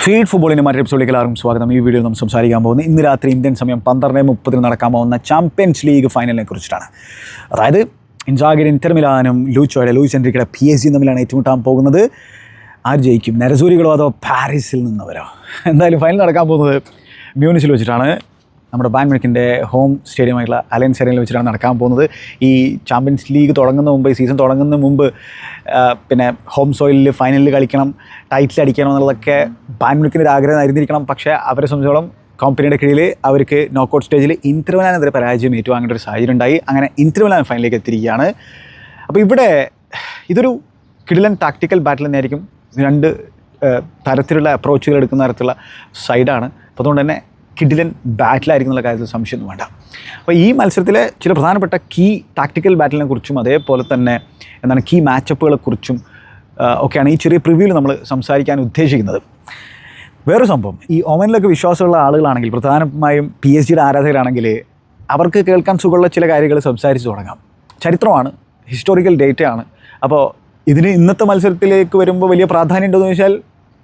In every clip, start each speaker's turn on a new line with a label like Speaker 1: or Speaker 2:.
Speaker 1: Feed ഫുട്ബോളിൻ്റെ മറ്റൊരു എപ്പിസോഡിലേക്ക് എല്ലാവർക്കും സ്വാഗതം. ഈ വീഡിയോയിൽ നമ്മൾ സംസാരിക്കാൻ പോകുന്നത് ഇന്ന് രാത്രി ഇന്ത്യൻ സമയം 12:30 നടക്കാൻ പോകുന്ന ചാമ്പ്യൻസ് ലീഗ് ഫൈനലിനെ കുറിച്ചിട്ടാണ്. അതായത് ഇൻസാഗിയുടെ ഇന്റർ മിലാനും ലൂയിസ് എൻറിക്കയുടെ PSG തമ്മിലാണ് ഏറ്റുമുട്ടാൻ പോകുന്നത്. ആര് ജയിക്കും? നരസൂരികളോ അതോ പാരീസിൽ നിന്നവരോ? എന്തായാലും ഫൈനൽ നടക്കാൻ പോകുന്നത് മ്യൂണിച്ചിൽ വെച്ചിട്ടാണ്. നമ്മുടെ ബായൺ മ്യൂണിക്കിൻ്റെ ഹോം സ്റ്റേഡിയമായിട്ടുള്ള അലയൻസ് അറീനയിൽ വെച്ചിട്ടാണ് നടക്കാൻ പോകുന്നത്. ഈ ചാമ്പ്യൻസ് ലീഗ് തുടങ്ങുന്ന മുമ്പ്, ഈ സീസൺ തുടങ്ങുന്ന മുമ്പ് പിന്നെ ഹോം സോയിലിൽ ഫൈനലിൽ കളിക്കണം, ടൈറ്റിൽ അടിക്കണം എന്നുള്ളതൊക്കെ ബായൺ മ്യൂണിക്കിൻ്റെ ഒരു ആഗ്രഹം ആയിരുന്നിരിക്കണം. പക്ഷേ അവരെ സംബന്ധിച്ചോളം കമ്പനിയുടെ കീഴിൽ അവർക്ക് നോക്കൗട്ട് സ്റ്റേജിൽ ഇന്റർ മിലാനെതിരെ പരാജയം ഏറ്റുവാങ്ങേണ്ട ഒരു സാഹചര്യം ഉണ്ടായി. അങ്ങനെ ഇന്റർ മിലാൻ ഫൈനലിലേക്ക് എത്തിയിരിക്കുകയാണ്. അപ്പോൾ ഇവിടെ ഇതൊരു കിടിലൻ ടാക്ടിക്കൽ ബാറ്റിൽ തന്നെയായിരിക്കും. രണ്ട് തരത്തിലുള്ള അപ്രോച്ചുകൾ എടുക്കുന്ന തരത്തിലുള്ള സൈഡാണ്. അപ്പോൾ അതുകൊണ്ട് തന്നെ കിടിലൻ ബാറ്റിലായിരിക്കും എന്നുള്ള കാര്യത്തിൽ സംശയമൊന്നും വേണ്ട. അപ്പോൾ ഈ മത്സരത്തിലെ ചില പ്രധാനപ്പെട്ട കീ ടാക്ടിക്കൽ ബാറ്റിലിനെ കുറിച്ചും അതേപോലെ തന്നെ കീ മാച്ചപ്പുകളെ കുറിച്ചും ഒക്കെയാണ് ഈ ചെറിയ പ്രിവ്യൂവിൽ നമ്മൾ സംസാരിക്കാൻ ഉദ്ദേശിക്കുന്നത്. വേറൊരു സംഭവം, ഈ ഒമനിലൊക്കെ വിശ്വാസമുള്ള ആളുകളാണെങ്കിൽ, പ്രധാനമായും PSG ആരാധകരാണെങ്കിൽ അവർക്ക് കേൾക്കാൻ സുഖമുള്ള ചില കാര്യങ്ങൾ സംസാരിച്ച് തുടങ്ങാം. ചരിത്രമാണ്, ഹിസ്റ്റോറിക്കൽ ഡേറ്റയാണ്. അപ്പോൾ ഇതിന് ഇന്നത്തെ മത്സരത്തിലേക്ക് വരുമ്പോൾ വലിയ പ്രാധാന്യം ഉണ്ടോയെന്ന് ചോദിച്ചാൽ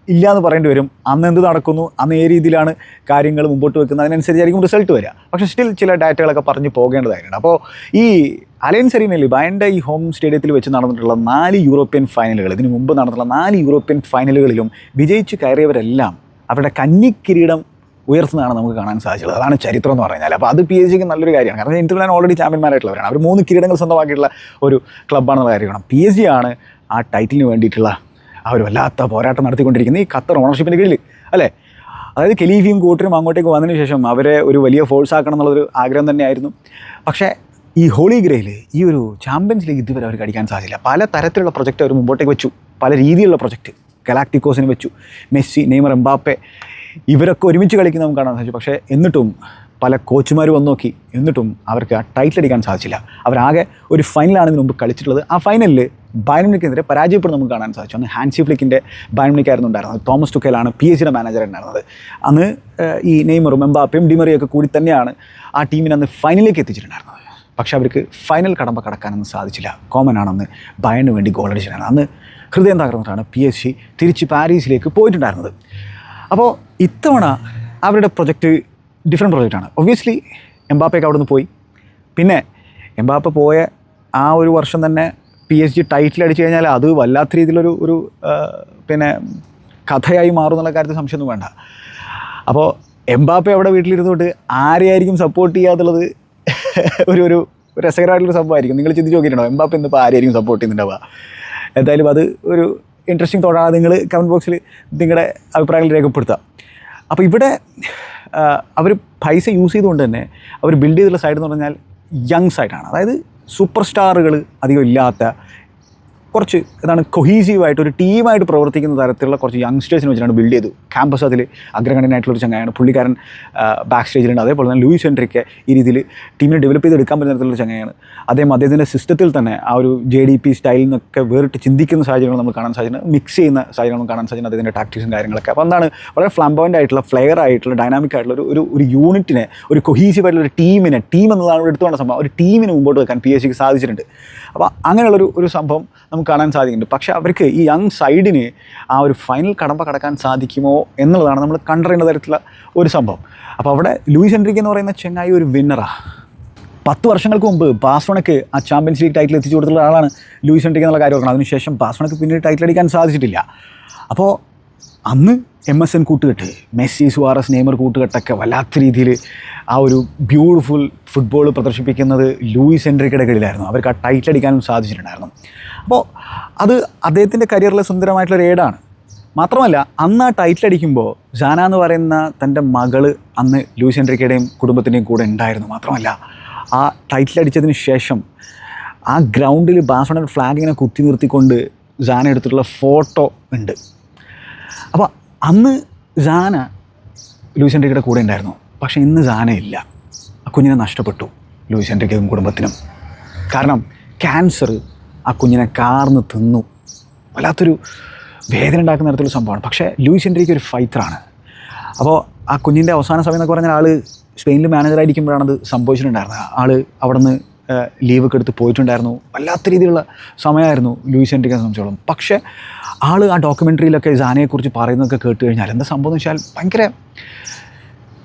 Speaker 1: ഇല്ല എന്ന് പറയേണ്ടി വരും. അന്ന് എന്ത് നടക്കുന്നു, അന്ന് ഏത് രീതിയിലാണ് കാര്യങ്ങൾ മുമ്പോട്ട് വെക്കുന്നത്, അതിനനുസരിച്ചായിരിക്കും റിസൾട്ട് വരിക. പക്ഷേ സ്റ്റിൽ ചില ഡാറ്റകളൊക്കെ പറഞ്ഞ് പോകേണ്ടതായിട്ടുണ്ട്. അപ്പോൾ ഈ അലയൻസ് അറീനയിൽ ബായൻ്റെ ഈ ഹോം സ്റ്റേഡിയത്തിൽ വെച്ച് നടന്നിട്ടുള്ള 4 യൂറോപ്യൻ ഫൈനലുകൾ, ഇതിന് മുമ്പ് നടന്നിട്ടുള്ള 4 യൂറോപ്യൻ ഫൈനലുകളിലും വിജയിച്ച് കയറിയവരെല്ലാം അവരുടെ കന്നിക്കിരീടം ഉയർത്തുന്നതാണ് നമുക്ക് കാണാൻ സാധിച്ചത്. അതാണ് ചരിത്രം എന്ന് പറഞ്ഞാൽ. അപ്പോൾ അത് PSG നല്ലൊരു കാര്യമാണ്. കാരണം ഇന്റർ മിലാൻ ഓൾറെഡി ചാമ്പ്യന്മാരായിട്ടുള്ളവരാണ്. അവർ 3 കിരീടങ്ങൾ സ്വന്തമാക്കിയിട്ടുള്ള ഒരു ക്ലബ്ബാണെന്നുള്ള കാര്യമാണ്. PSG ആണ് ആ ടൈറ്റിലിന് വേണ്ടിയിട്ടുള്ള ആ ഒരു വല്ലാത്ത പോരാട്ടം നടത്തിക്കൊണ്ടിരിക്കുന്നത് ഈ ഖത്തർ ഓണർഷിപ്പിൻ്റെ കീഴിൽ, അല്ലേ? അതായത് ഖലീഫയും കൂട്ടരും അങ്ങോട്ടേക്ക് വന്നതിന് ശേഷം അവരെ ഒരു വലിയ ഫോഴ്സ് ആക്കണം എന്നുള്ളൊരു ആഗ്രഹം തന്നെയായിരുന്നു. പക്ഷേ ഈ ഹോളി ഗ്രേയിൽ ഈ ഒരു ചാമ്പ്യൻസ് ലീഗ് ഇതുവരെ അവർക്ക് അടിക്കാൻ സാധിച്ചില്ല. പല തരത്തിലുള്ള പ്രൊജക്റ്റ് അവർ മുമ്പോട്ടേക്ക് വെച്ചു, പല രീതിയിലുള്ള പ്രൊജക്റ്റ്. ഗലാക്ടിക്കോസിന് വെച്ചു, മെസ്സി, നെയ്മർ, എംബാപ്പെ ഇവരൊക്കെ ഒരുമിച്ച് കളിക്കുന്ന നമുക്ക് കാണാൻ സാധിച്ചു. പക്ഷേ എന്നിട്ടും പല കോച്ചുമാർ വന്ന് നോക്കി, എന്നിട്ടും അവർക്ക് ആ ടൈറ്റിൽ അടിക്കാൻ സാധിച്ചില്ല. അവരാകെ ഒരു ഫൈനലാണ് ഇതിന് മുമ്പ് കളിച്ചിട്ടുള്ളത്. ആ ഫൈനലിൽ ബായൺ മ്യൂണിക്കിനെതിരെ പരാജയപ്പെടുന്ന നമുക്ക് കാണാൻ സാധിച്ചു. അന്ന് ഹാൻസി ഫ്ലിക്കിൻ്റെ ബായൺ മ്യൂണിക്കായിരുന്നു ഉണ്ടായിരുന്നത്. തോമസ് ടുക്കേലാണ് PSG മാനേജർ ഉണ്ടായിരുന്നത്. അന്ന് ഈ നെയ്മറും എംബാപ്പയും ഡിമറിയൊക്കെ കൂടി തന്നെയാണ് ആ ടീമിനെ അന്ന് ഫൈനലിലേക്ക് എത്തിച്ചിട്ടുണ്ടായിരുന്നത്. പക്ഷേ അവർക്ക് ഫൈനൽ കടമ്പ കടക്കാനൊന്നും സാധിച്ചില്ല. കോമനാണെന്ന് ബായണിന് വേണ്ടി ഗോൾ അടിച്ചിട്ടുണ്ടായിരുന്നു. അന്ന് ഹൃദയം തകർന്നിട്ടാണ് PSG തിരിച്ച് പാരീസിലേക്ക് പോയിട്ടുണ്ടായിരുന്നത്. അപ്പോൾ ഇത്തവണ അവരുടെ പ്രൊജക്റ്റ് ഡിഫറെൻറ്റ് പ്രൊജക്റ്റാണ്. ഒബ്വിയസ്ലി എംബാപ്പയൊക്കെ അവിടെ നിന്ന് പോയി. പിന്നെ എംബാപ്പ പോയ ആ ഒരു വർഷം തന്നെ PSG ടൈറ്റിൽ അടിച്ചു കഴിഞ്ഞാൽ അത് വല്ലാത്ത രീതിയിലൊരു പിന്നെ കഥയായി മാറും എന്നുള്ള കാര്യത്തിൽ സംശയമൊന്നും വേണ്ട. അപ്പോൾ എംബാപ്പ അവിടെ വീട്ടിലിരുന്നുകൊണ്ട് ആരെയായിരിക്കും സപ്പോർട്ട് ചെയ്യാന്നുള്ളത് ഒരു രസകരമായിട്ടുള്ളൊരു സംഭവമായിരിക്കും. നിങ്ങൾ ചിന്തിച്ച് നോക്കിയിട്ടുണ്ടോ എംബാപ്പ ഇന്നിപ്പോൾ ആരെയായിരിക്കും സപ്പോർട്ട് ചെയ്യുന്നുണ്ടാവുക? എന്തായാലും അത് ഒരു ഇൻട്രസ്റ്റിംഗ് തോട്ടാണ്. നിങ്ങൾ കമൻറ്റ് ബോക്സിൽ നിങ്ങളുടെ അഭിപ്രായങ്ങൾ രേഖപ്പെടുത്തുക. അപ്പോൾ ഇവിടെ അവർ പൈസ യൂസ് ചെയ്തുകൊണ്ട് തന്നെ അവർ ബിൽഡ് ചെയ്തിട്ടുള്ള സൈഡ് എന്ന് പറഞ്ഞാൽ യങ് സൈഡാണ്. അതായത് സൂപ്പർ സ്റ്റാറുകൾ അധികം ഇല്ലാത്ത കുറച്ച് കൊഹീസീവായിട്ട് ഒരു ടീമായിട്ട് പ്രവർത്തിക്കുന്ന തരത്തിലുള്ള കുറച്ച് യങ്സ്റ്റേഴ്സിനെ വെച്ചിട്ടാണ് ബിൽഡ് ചെയ്തു. ക്യാമ്പസ് അതിൽ അഗ്രഗണ്യനായിട്ടുള്ളൊരു ചങ്ങായാണ്. പുള്ളിക്കാരൻ ബാക്ക് സ്റ്റേജിലുണ്ട്. അതേപോലെ തന്നെ ലൂയിസ് എൻറിക്കെ ഈ രീതിയിൽ ടീമിനെ ഡെവലപ്പ് ചെയ്തെടുക്കാൻ പറ്റുന്ന തരത്തിലുള്ള ചങ്ങായാണ്. അദ്ദേഹത്തിൻ്റെ സിസ്റ്റത്തിൽ തന്നെ ആ ഒരു JDP സ്റ്റൈലിൽ നിന്നൊക്കെ വേറിട്ട് ചിന്തിക്കുന്ന സാഹചര്യങ്ങൾ നമ്മൾ കാണാൻ സാധിക്കുന്നത്, മിക്സ് ചെയ്യുന്ന സാഹചര്യം നമുക്ക് കാണാൻ സാധിക്കുന്നത് അദ്ദേഹത്തിൻ്റെ ടാക്ടിക്സും കാര്യങ്ങളൊക്കെ. അപ്പോൾ എന്താണ് വളരെ ഫ്ലാംബോയൻ്റ് ആയിട്ടുള്ള, ഫ്ലെയർ ആയിട്ടുള്ള, ഡൈനാമിക് ആയിട്ടുള്ള ഒരു യൂണിറ്റിനെ, ഒരു കൊഹീസീവായിട്ടുള്ള ഒരു ടീമിനെ, ടീം എന്നതാണ് എടുത്തുകൊണ്ട സംഭവം, ഒരു ടീമിനെ മുമ്പോട്ട് വെക്കാൻ PSG സാധിച്ചിട്ടുണ്ട്. അപ്പോൾ അങ്ങനെയുള്ളൊരു സംഭവം നമുക്ക് കാണാൻ സാധിക്കുന്നുണ്ട്. പക്ഷേ അവർക്ക് ഈ യങ് സൈഡിന് ആ ഒരു ഫൈനൽ കടമ്പ കടക്കാൻ സാധിക്കുമോ എന്നുള്ളതാണ് നമ്മൾ കണ്ടറിയേണ്ട തരത്തിലുള്ള ഒരു സംഭവം. അപ്പോൾ അവിടെ ലൂയിസ് എൻറിക്കെ എന്ന് പറയുന്ന ചെങ്ങായി ഒരു വിന്നറാണ്. 10 വർഷങ്ങൾക്ക് മുമ്പ് ബാഴ്സലോണയ്ക്ക് ആ ചാമ്പ്യൻസ് ലീഗ് ടൈറ്റിൽ എത്തിച്ചു കൊടുത്തിട്ടുള്ള ആളാണ് ലൂയിസ് എൻറിക്കെ എന്നുള്ള കാര്യം ഓർക്കണം. അതിനുശേഷം ബാഴ്സലോണയ്ക്ക് പിന്നീട് ടൈറ്റിൽ അടിക്കാൻ സാധിച്ചിട്ടില്ല. അപ്പോൾ അന്ന് MSN കൂട്ടുകെട്ട്, മെസ്സി, സുവാറസ്, നെയ്മർ കൂട്ടുകെട്ടൊക്കെ വല്ലാത്ത രീതിയിൽ ആ ഒരു ബ്യൂട്ടിഫുൾ ഫുട്ബോൾ പ്രദർശിപ്പിക്കുന്നത് ലൂയിസ് എൻറിക്കയുടെ കീഴിലായിരുന്നു. അവർക്ക് ആ ടൈറ്റിൽ അടിക്കാനും സാധിച്ചിട്ടുണ്ടായിരുന്നു. അപ്പോൾ അത് അദ്ദേഹത്തിൻ്റെ കരിയറിലെ സുന്ദരമായിട്ടുള്ളൊരു ഏടാണ്. മാത്രമല്ല അന്ന് ആ ടൈറ്റിൽ അടിക്കുമ്പോൾ ജാന എന്ന് പറയുന്ന തൻ്റെ മകള് അന്ന് ലൂയിസ് എൻറിക്കയുടെയും കുടുംബത്തിൻ്റെയും കൂടെ ഉണ്ടായിരുന്നു. മാത്രമല്ല ആ ടൈറ്റിൽ അടിച്ചതിന് ശേഷം ആ ഗ്രൗണ്ടിൽ ബാഴ്സലോണയുടെ ഫ്ലാഗ് ഇങ്ങനെ കുത്തി നിർത്തിക്കൊണ്ട് ജാന എടുത്തിട്ടുള്ള ഫോട്ടോ ഉണ്ട്. അപ്പോൾ അന്ന് ജാന ലൂയിസ് എൻറിക്കയുടെ കൂടെ ഉണ്ടായിരുന്നു. പക്ഷേ ഇന്ന് ജാന ഇല്ല. ആ കുഞ്ഞിനെ നഷ്ടപ്പെട്ടു ലൂയിസ് എൻറിക്കയും കുടുംബത്തിനും. കാരണം ക്യാൻസർ ആ കുഞ്ഞിനെ കാർന്ന് തിന്നു. വല്ലാത്തൊരു വേദന ഉണ്ടാക്കുന്ന തരത്തിലുള്ള സംഭവമാണ്. പക്ഷേ ലൂയിസ് എൻറിക്കെ ഒരു ഫൈറ്ററാണ്. അപ്പോൾ ആ കുഞ്ഞിൻ്റെ അവസാന സമയം എന്നൊക്കെ പറഞ്ഞാൽ ആൾ സ്പെയിനിൽ മാനേജറായിരിക്കുമ്പോഴാണ് അത് സംഭവിച്ചിട്ടുണ്ടായിരുന്നത്. ആൾ അവിടെ നിന്ന് ലീവൊക്കെ എടുത്ത് പോയിട്ടുണ്ടായിരുന്നു. വല്ലാത്ത രീതിയിലുള്ള സമയമായിരുന്നു ലൂയിസ് എൻട്രിക്കിനെ സംബന്ധിച്ചോളം. പക്ഷേ ആൾ ആ ഡോക്യുമെൻ്ററിയിലൊക്കെ സാനയെക്കുറിച്ച് പറയുന്നതൊക്കെ കേട്ട് കഴിഞ്ഞാൽ എന്താ സംഭവം എന്ന് വെച്ചാൽ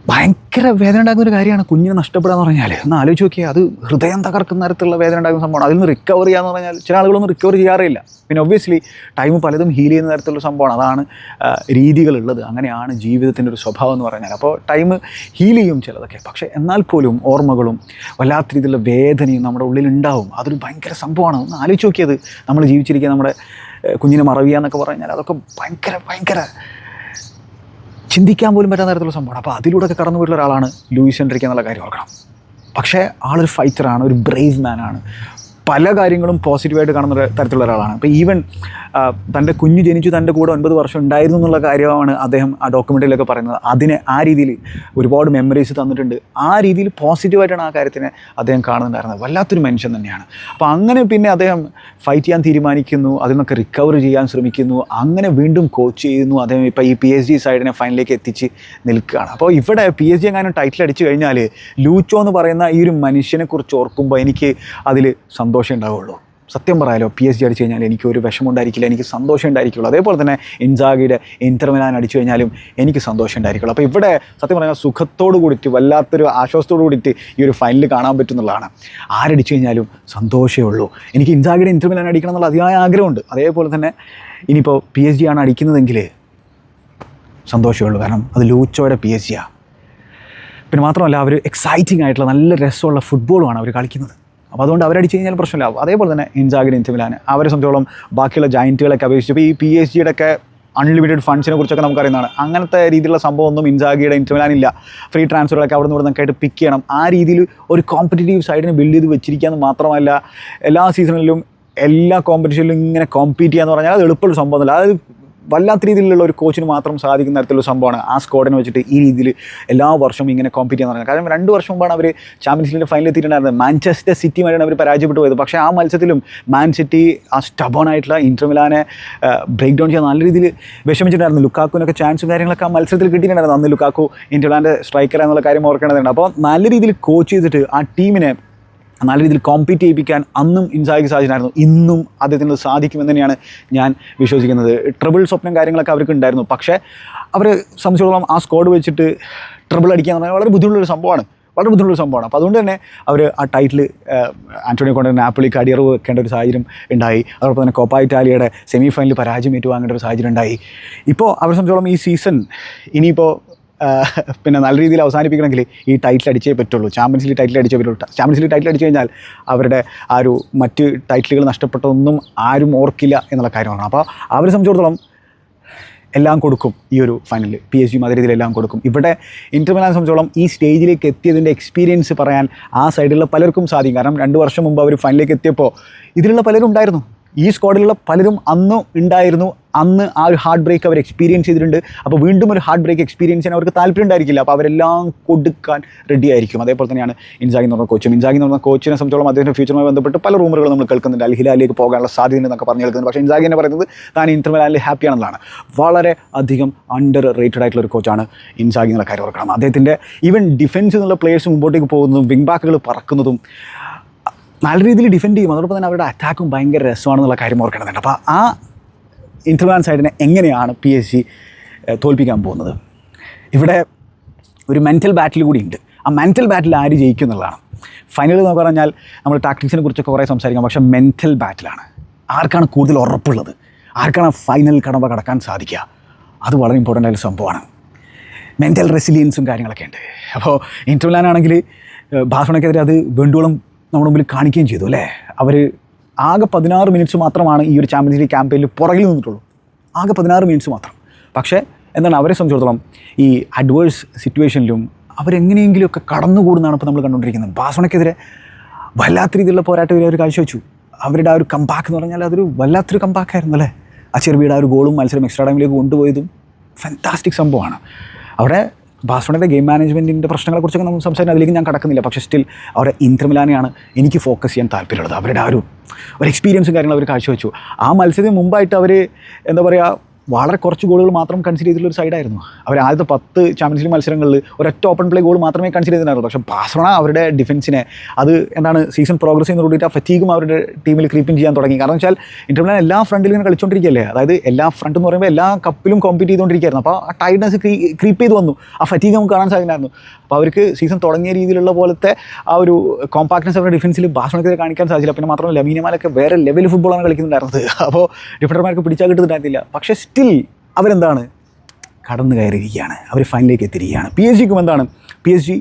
Speaker 1: ഭയങ്കര വേദന ഉണ്ടാകുന്ന ഒരു കാര്യമാണ് കുഞ്ഞിനെ നഷ്ടപ്പെടുക എന്ന് പറഞ്ഞാൽ. ഒന്ന് ആലോചിച്ച് നോക്കിയാൽ അത് ഹൃദയം തകർക്കുന്ന തരത്തിലുള്ള വേദന ഉണ്ടാകുന്ന സംഭവമാണ്. അതിൽ നിന്ന് റിക്കവർ ചെയ്യാന്ന് പറഞ്ഞാൽ ചില ആളുകളൊന്നും റിക്കവർ ചെയ്യാറില്ല. പിന്നെ ഒബ്വിയസ്ലി ടൈം പലതും ഹീൽ ചെയ്യുന്ന തരത്തിലുള്ള സംഭവമാണ്. അതാണ് രീതികളുള്ളത്. അങ്ങനെയാണ് ജീവിതത്തിൻ്റെ ഒരു സ്വഭാവം എന്ന് പറഞ്ഞാൽ. അപ്പോൾ ടൈം ഹീൽ ചെയ്യും ചിലതൊക്കെ. പക്ഷേ എന്നാൽ പോലും ഓർമ്മകളും വല്ലാത്ത രീതിയിലുള്ള വേദനയും നമ്മുടെ ഉള്ളിലുണ്ടാവും. അതൊരു ഭയങ്കര സംഭവമാണ്. ഒന്ന് ആലോചിച്ച് നോക്കിയത് നമ്മൾ ജീവിച്ചിരിക്കുക നമ്മുടെ കുഞ്ഞിനെ മറവിക്കുക എന്നൊക്കെ പറഞ്ഞാൽ അതൊക്കെ ഭയങ്കര ചിന്തിക്കാൻ പോലും പറ്റാത്ത തരത്തിലുള്ള സംഭവമാണ്. അപ്പോൾ അതിലൂടെയൊക്കെ കടന്നു പോയിട്ടുള്ള ഒരാളാണ് ലൂയിസ് എൻട്രിക്ക് എന്നുള്ള കാര്യം ഓർക്കണം. പക്ഷേ ആളൊരു ഫൈറ്ററാണ്, ഒരു ബ്രേവ് മാനാണ്. പല കാര്യങ്ങളും പോസിറ്റീവായിട്ട് കാണുന്ന തരത്തിലുള്ള ഒരാളാണ്. അപ്പോൾ ഈവൻ തൻ്റെ കുഞ്ഞ് ജനിച്ചു തൻ്റെ കൂടെ 9 വർഷം ഉണ്ടായിരുന്നു എന്നുള്ള കാര്യമാണ് അദ്ദേഹം ആ ഡോക്യുമെൻ്ററിയിലൊക്കെ പറയുന്നത്. അതിനെ ആ രീതിയിൽ ഒരുപാട് മെമ്മറീസ് തന്നിട്ടുണ്ട്. ആ രീതിയിൽ പോസിറ്റീവായിട്ടാണ് ആ കാര്യത്തിനെ അദ്ദേഹം കാണുന്നുണ്ടായിരുന്നത്. വല്ലാത്തൊരു മനുഷ്യൻ തന്നെയാണ്. അപ്പോൾ അങ്ങനെ പിന്നെ അദ്ദേഹം ഫൈറ്റ് ചെയ്യാൻ തീരുമാനിക്കുന്നു, അതിൽ നിന്നൊക്കെ റിക്കവർ ചെയ്യാൻ ശ്രമിക്കുന്നു, അങ്ങനെ വീണ്ടും കോച്ച് ചെയ്യുന്നു. അദ്ദേഹം ഇപ്പോൾ ഈ PSG സൈഡിനെ ഫൈനലിലേക്ക് എത്തിച്ച് നിൽക്കുകയാണ്. അപ്പോൾ ഇവിടെ PSG എങ്ങാനും ടൈറ്റിൽ അടിച്ചു കഴിഞ്ഞാൽ ലൂച്ചോ എന്ന് പറയുന്ന ഈ ഒരു മനുഷ്യനെക്കുറിച്ച് ഓർക്കുമ്പോൾ എനിക്ക് അതിൽ സന്തോഷം ഉണ്ടാവുള്ളൂ. സത്യം പറയാലോ, PSG അടിച്ചു കഴിഞ്ഞാൽ എനിക്ക് ഒരു വിഷമം ഉണ്ടായിരിക്കില്ല, എനിക്ക് സന്തോഷം ഉണ്ടായിരിക്കുള്ളൂ. അതേപോലെ തന്നെ ഇൻസാഗിയുടെ ഇന്റർ മിലാൻ അടിച്ചു കഴിഞ്ഞാലും എനിക്ക് സന്തോഷം ഉണ്ടായിരിക്കുള്ളൂ. അപ്പോൾ ഇവിടെ സത്യം പറഞ്ഞാൽ സുഖത്തോട് കൂടിയിട്ട് വല്ലാത്തൊരു ആശ്വാസത്തോട് കൂടിയിട്ട് ഈ ഒരു ഫൈനൽ കാണാൻ പറ്റുന്നുള്ളതാണ്. ആരടിച്ചു കഴിഞ്ഞാലും സന്തോഷമേ ഉള്ളൂ. എനിക്ക് ഇൻസാഗിയുടെ ഇന്റർ മിലാൻ അടിക്കണം എന്നുള്ള അതിയായ ആഗ്രഹമുണ്ട്. അതേപോലെ തന്നെ ഇനിയിപ്പോൾ PSG ആണ് അടിക്കുന്നതെങ്കിൽ സന്തോഷമേ ഉള്ളൂ. കാരണം അത് ലൂച്ചോയുടെ PSG ആണ്. പിന്നെ മാത്രമല്ല അവർ എക്സൈറ്റിംഗ് ആയിട്ടുള്ള നല്ല രസമുള്ള ഫുട്ബോളുമാണ് അവർ കളിക്കുന്നത്. അപ്പോൾ അതുകൊണ്ട് അവരടിച്ച് കഴിഞ്ഞാൽ പ്രശ്നമില്ല. അതേപോലെ തന്നെ ഇൻസാഗിയുടെ ഇന്റർ മിലാൻ അവരെ സംബന്ധിച്ചോളം ബാക്കിയുള്ള ജയൻറ്റുകളൊക്കെ അപേക്ഷിച്ച് ഇപ്പോൾ ഈ PSG ഒക്കെ അൺലിമിറ്റഡ് ഫണ്ട്സിനെ കുറിച്ചൊക്കെ നമുക്കറിയുന്നതാണ്. അങ്ങനത്തെ രീതിയിലുള്ള സംഭവമൊന്നും ഇൻസാഗിയുടെ ഇന്റർ മിലാനില്ല. ഫ്രീ ട്രാൻസ്ഫറുകളൊക്കെ അവിടെ നിന്ന് ഇവിടെ നിന്നൊക്കെ ആയിട്ട് പിക്ക് ചെയ്യണം. ആ രീതിയിൽ ഒരു കോമ്പറ്റീറ്റീവ് സൈഡിനെ ബിൽഡ് ചെയ്ത് വെച്ചിരിക്കുകയെന്ന് മാത്രമല്ല എല്ലാ സീസണിലും എല്ലാ കോമ്പറ്റീഷനിലും ഇങ്ങനെ കോമ്പീറ്റ് ചെയ്യാന്ന് പറഞ്ഞാൽ അത് എളുപ്പമുള്ള സംഭവമല്ല. അത് വല്ലാത്ത രീതിയിലുള്ള ഒരു കോച്ചിന് മാത്രം സാധിക്കുന്ന തരത്തിലുള്ള സംഭവമാണ്. ആ സ്ക്വാഡിനെ വെച്ചിട്ട് ഈ രീതിയിൽ എല്ലാ വർഷവും ഇങ്ങനെ കോമ്പീറ്റ് ചെയ്യാൻ പറഞ്ഞത്. കാരണം 2 വർഷം മുമ്പാണ് അവർ ചാമ്പ്യൻസ് ലീഗിൻ്റെ ഫൈനലിൽ എത്തിയിട്ടുണ്ടായിരുന്നത്. മാഞ്ചസ്റ്റർ സിറ്റിയുമായിട്ടാണ് അവർ പരാജയപ്പെട്ടു പോയത്. പക്ഷേ ആ മത്സരത്തിലും മാൻ സിറ്റി ആ സ്റ്റബോണായിട്ടുള്ള ഇന്റർ മിലാനെ ബ്രേക്ക് ഡൗൺ ചെയ്യാൻ നല്ല രീതിയിൽ വിഷമിച്ചിട്ടുണ്ടായിരുന്നു. ലുക്കാക്കുവിനൊക്കെ ചാൻസും കാര്യങ്ങളൊക്കെ ആ മത്സരത്തിൽ കിട്ടിയിട്ടുണ്ടായിരുന്നു. അന്ന് ലുക്കാക്കു ഇന്റർ മിലാൻ്റെ സ്ട്രൈക്കർ എന്നുള്ള കാര്യം ഓർക്കേണ്ടതുണ്ട്. അപ്പോൾ നല്ല രീതിയിൽ കോച്ച് ചെയ്തിട്ട് ആ ടീമിനെ നല്ല രീതിയിൽ കോമ്പീറ്റ് ചെയ്യിപ്പിക്കാൻ അന്നും ഇൻസാഗിക്ക് സാധിച്ചിട്ടുണ്ടായിരുന്നു. ഇന്നും അദ്ദേഹത്തിന് സാധിക്കുമെന്ന് തന്നെയാണ് ഞാൻ വിശ്വസിക്കുന്നത്. ട്രിബിൾ സ്വപ്നം കാര്യങ്ങളൊക്കെ അവർക്ക് ഉണ്ടായിരുന്നു. പക്ഷേ അവരെ സംബന്ധിച്ചിടത്തോളം ആ സ്ക്വാഡ് വെച്ചിട്ട് ട്രിബിൾ അടിക്കുക എന്ന് പറഞ്ഞാൽ വളരെ ബുദ്ധിമുട്ടുള്ളൊരു സംഭവമാണ്. അപ്പോൾ അതുകൊണ്ട് തന്നെ അവർ ആ ടൈറ്റിൽ ആന്റോണിയോ കോണ്ടെ നാപ്പോളിക്ക് അടിയറവ് വെക്കേണ്ട ഒരു സാഹചര്യം ഉണ്ടായി. അതോടൊപ്പം തന്നെ കോപ്പ ഇറ്റാലിയയുടെ സെമി ഫൈനലിൽ പരാജയം ഏറ്റുവാങ്ങേണ്ട ഒരു സാഹചര്യം ഉണ്ടായി. ഇപ്പോൾ അവരെ സംബന്ധിച്ചോളം ഈ സീസൺ ഇനിയിപ്പോൾ പിന്നെ നല്ല രീതിയിൽ അവസാനിപ്പിക്കണമെങ്കിൽ ഈ ടൈറ്റിൽ അടിച്ചേ പറ്റുള്ളൂ. ചാമ്പ്യൻസ് ലീഗ് ടൈറ്റിൽ അടിച്ചേ പറ്റുള്ളൂ. ചാമ്പ്യൻസ് ലീഗ് ടൈറ്റിൽ അടിച്ചു കഴിഞ്ഞാൽ അവരുടെ ആ ഒരു മറ്റ് ടൈറ്റിലുകൾ നഷ്ടപ്പെട്ടതൊന്നും ആരും ഓർക്കില്ല എന്നുള്ള കാര്യമാണ്. അപ്പോൾ അവരെ സംബന്ധിച്ചിടത്തോളം എല്ലാം കൊടുക്കും ഈ ഒരു ഫൈനലിൽ. PSG അതേ രീതിയിൽ എല്ലാം കൊടുക്കും. ഇവിടെ ഇന്റർ മിലാനെ സംബന്ധിച്ചോളം ഈ സ്റ്റേജിലേക്ക് എത്തിയതിൻ്റെ എക്സ്പീരിയൻസ് പറയാൻ ആ സൈഡിലുള്ള പലർക്കും സാധിക്കും. കാരണം 2 വർഷം മുമ്പ് അവർ ഫൈനലിലേക്ക് എത്തിയപ്പോൾ ഇതിലുള്ള പലരും ഉണ്ടായിരുന്നു. ഈ സ്ക്വാഡിലുള്ള പലരും അന്ന് ഉണ്ടായിരുന്നു. അന്ന് ആ ഒരു ഹാർട്ട് ബ്രേക്ക് അവർ എക്സ്പീരിയൻസ് ചെയ്തിട്ടുണ്ട്. അപ്പോൾ വീണ്ടും ഒരു ഹാർട്ട് ബ്രേക്ക് എക്സ്പീരിയൻസ് ചെയ്യാൻ അവർക്ക് താല്പര്യം ഉണ്ടായിരിക്കില്ല. അപ്പോൾ അവരെല്ലാം കൊടുക്കാൻ റെഡി ആയിരിക്കും. അതേപോലെ തന്നെയാണ് ഇൻസാഗി എന്ന് പറഞ്ഞ കോച്ചും. ഇൻസാഗി എന്ന് പറഞ്ഞ കോച്ചിനെ സംബന്ധിച്ചോളം അദ്ദേഹത്തിൻ്റെ ഫ്യൂച്ചറുമായി ബന്ധപ്പെട്ട് പല റൂമറുകൾ നമ്മൾ കേൾക്കുന്നുണ്ട്. അൽ ഹിലാലിലേക്ക് പോകാനുള്ള സാധ്യത എന്നൊക്കെ പറഞ്ഞു കേൾക്കുന്നുണ്ട്. പക്ഷേ ഇൻസാഗി എന്ന് പറയുന്നത് താൻ ഇന്റർ മിലാനിൽ ഹാപ്പിയാണെന്നുള്ളതാണ്. വളരെ അധികം അണ്ടർ റേറ്റഡ് ആയിട്ടുള്ള ഒരു കോച്ചാണ് ഇൻസാഗി എന്നുള്ള കാര്യം ഓർക്കണം. അദ്ദേഹത്തിൻ്റെ ഈവൻ ഡിഫൻസ് എന്നുള്ള പ്ലേയേഴ്സ് മുമ്പോട്ടേക്ക് പോകുന്നതും വിങ് ബാക്കുകൾ പറക്കുന്നതും നല്ല രീതിയിൽ ഡിഫെൻഡ് ചെയ്യും. അതോടൊപ്പം തന്നെ അവരുടെ അറ്റാക്കും ഭയങ്കര രസമാണെന്നുള്ള കാര്യം ഓർക്കേണ്ടതുണ്ട്. അപ്പോൾ ആ ഇന്റർ മിലാൻ സൈഡിനെ എങ്ങനെയാണ് PSG തോൽപ്പിക്കാൻ പോകുന്നത്? ഇവിടെ ഒരു മെൻറ്റൽ ബാറ്റിൽ കൂടി ഉണ്ട്. ആ മെൻറ്റൽ ബാറ്റിൽ ആര് ജയിക്കും എന്നുള്ളതാണ്. ഫൈനൽ എന്ന് പറഞ്ഞാൽ നമ്മൾ ടാക്ടിക്സിനെ കുറിച്ചൊക്കെ കുറേ സംസാരിക്കാം. പക്ഷേ മെൻറ്റൽ ബാറ്റിലാണ്. ആർക്കാണ് കൂടുതൽ ഉറപ്പുള്ളത്, ആർക്കാണ് ഫൈനൽ കടമ്പ കടക്കാൻ സാധിക്കുക, അത് വളരെ ഇമ്പോർട്ടൻ്റ് ആയ സംഭവമാണ്. മെൻറ്റൽ റെസിലിയൻസും കാര്യങ്ങളൊക്കെ ഉണ്ട്. അപ്പോൾ ഇന്റർ മിലാൻ ആണെങ്കിൽ ബാഴ്സലോണയ്ക്കെതിരെ അത് വേണ്ടുവോളം നമ്മുടെ മുമ്പിൽ കാണിക്കുകയും ചെയ്തു അല്ലേ. അവർ ആകെ 16 മിനിറ്റ്സ് മാത്രമാണ് ഈ ഒരു ചാമ്പ്യൻസ് ലീഗ് ക്യാമ്പയിനിൽ പുറകിൽ നിന്നിട്ടുള്ളൂ. ആകെ 16 മിനിറ്റ്സ് മാത്രം. പക്ഷേ എന്താണ് അവരെ സംബന്ധിച്ചിടത്തോളം ഈ അഡ്വേഴ്സ് സിറ്റുവേഷനിലും അവരെങ്ങനെയെങ്കിലുമൊക്കെ കടന്നുകൂടുന്നതാണ് ഇപ്പോൾ നമ്മൾ കണ്ടുകൊണ്ടിരിക്കുന്നത്. ബാഴ്സലോണയ്ക്കെതിരെ വല്ലാത്ത രീതിയിലുള്ള പോരാട്ടം അവർ കാഴ്ചവെച്ചു. അവരുടെ ആ ഒരു കംബാക്ക് എന്ന് പറഞ്ഞാൽ അതൊരു വല്ലാത്തൊരു കംബാക്കായിരുന്നു അല്ലേ. അച്ചെർബിയുടെ ആ ഒരു ഗോളും മത്സരം എക്സ്ട്രാ ടൈമിലേക്ക് കൊണ്ടുപോയതും ഫാന്റാസ്റ്റിക് സംഭവമാണ്. അവിടെ ബാഴ്സലോണയുടെ ഗെയിം മാനേജ്മെൻറ്റിൻ്റെ പ്രശ്നങ്ങളെക്കുറിച്ചൊക്കെ നമ്മൾ സംസാരിക്കുന്നത് അതിലേക്ക് ഞാൻ കടക്കുന്നില്ല. പക്ഷേ സ്റ്റിൽ അവരുടെ ഇന്റർ മിലാനെയാണ് എനിക്ക് ഫോക്കസ് ചെയ്യാൻ താല്പര്യമുള്ളത്. അവരുടെ ആ ഒരു എക്സ്പീരിയൻസും കാര്യങ്ങളും അവർ കാഴ്ചവെച്ചു. ആ മത്സരത്തിന് മുമ്പായിട്ട് അവർ എന്താ പറയുക വളരെ കുറച്ച് ഗോളുകൾ മാത്രം കൺസിഡർ ചെയ്തിട്ടുള്ള ഒരു സൈഡായിരുന്നു. അവർ ആദ്യത്തെ 10 ചാമ്പ്യൻസ് ലീഗ് മത്സരങ്ങളിൽ ഒരൊറ്റ ഓപ്പൺ പ്ലേ ഗോൾ മാത്രമേ കൺസിഡർ ചെയ്തിട്ടുണ്ടായിരുന്നു. പക്ഷേ ബാഴ്സലോണ അവരുടെ ഡിഫൻസിനെ അത് എന്താണ് സീസൺ പ്രോഗ്രസ് ചെയ്യുന്ന കൂടിയിട്ട് ആ ഫറ്റീഗും അവരുടെ ടീമിൽ ക്രീപ്പിംഗ് ചെയ്യാൻ തുടങ്ങി. കാരണം വെച്ചാൽ ഇന്റർ മിലാൻ എല്ലാ ഫ്രണ്ടിലും ഇങ്ങനെ കളിച്ചുകൊണ്ടിരിക്കുകയല്ലേ, അതായത് എല്ലാ ഫ്രണ്ട് എന്ന് പറയുമ്പോൾ എല്ലാ കപ്പിലും കോമ്പീറ്റ് ചെയ്തുകൊണ്ടിരിക്കുകയായിരുന്നു. അപ്പോൾ ആ ടൈറ്റ്നസ് ക്രീപ്പ് ചെയ്ത് വന്നു, ആ ഫറ്റീഗ് നമുക്ക് കാണാൻ സാധിക്കുമായിരുന്നു. അപ്പോൾ അവർക്ക് സീസൺ തുടങ്ങിയ രീതിയിലുള്ള പോലത്തെ ആ ഒരു കോമ്പാക്ട്നെസ് അവരുടെ ഡിഫൻസിൽ ബാഴ്സലോണയ്ക്ക് കാണിക്കാൻ സാധിച്ചില്ല. പിന്നെ മാത്രമല്ല ലാമിൻ യമാലൊക്കെ വേറെ ലെവൽ ഫുട്ബോളാണ് കളിക്കുന്നുണ്ടായിരുന്നത്. അപ്പോൾ ഡിഫൻഡർമാർക്ക് പിടിച്ചാൽ കിട്ടുന്നുണ്ടായിരുന്നില്ല. പക്ഷേ സ്റ്റിൽ അവരെന്താണ് കടന്നു കയറിയിരിക്കുകയാണ്, അവർ ഫൈനലിലേക്ക് എത്തിയിരിക്കുകയാണ്. PSG എന്താണ് PSG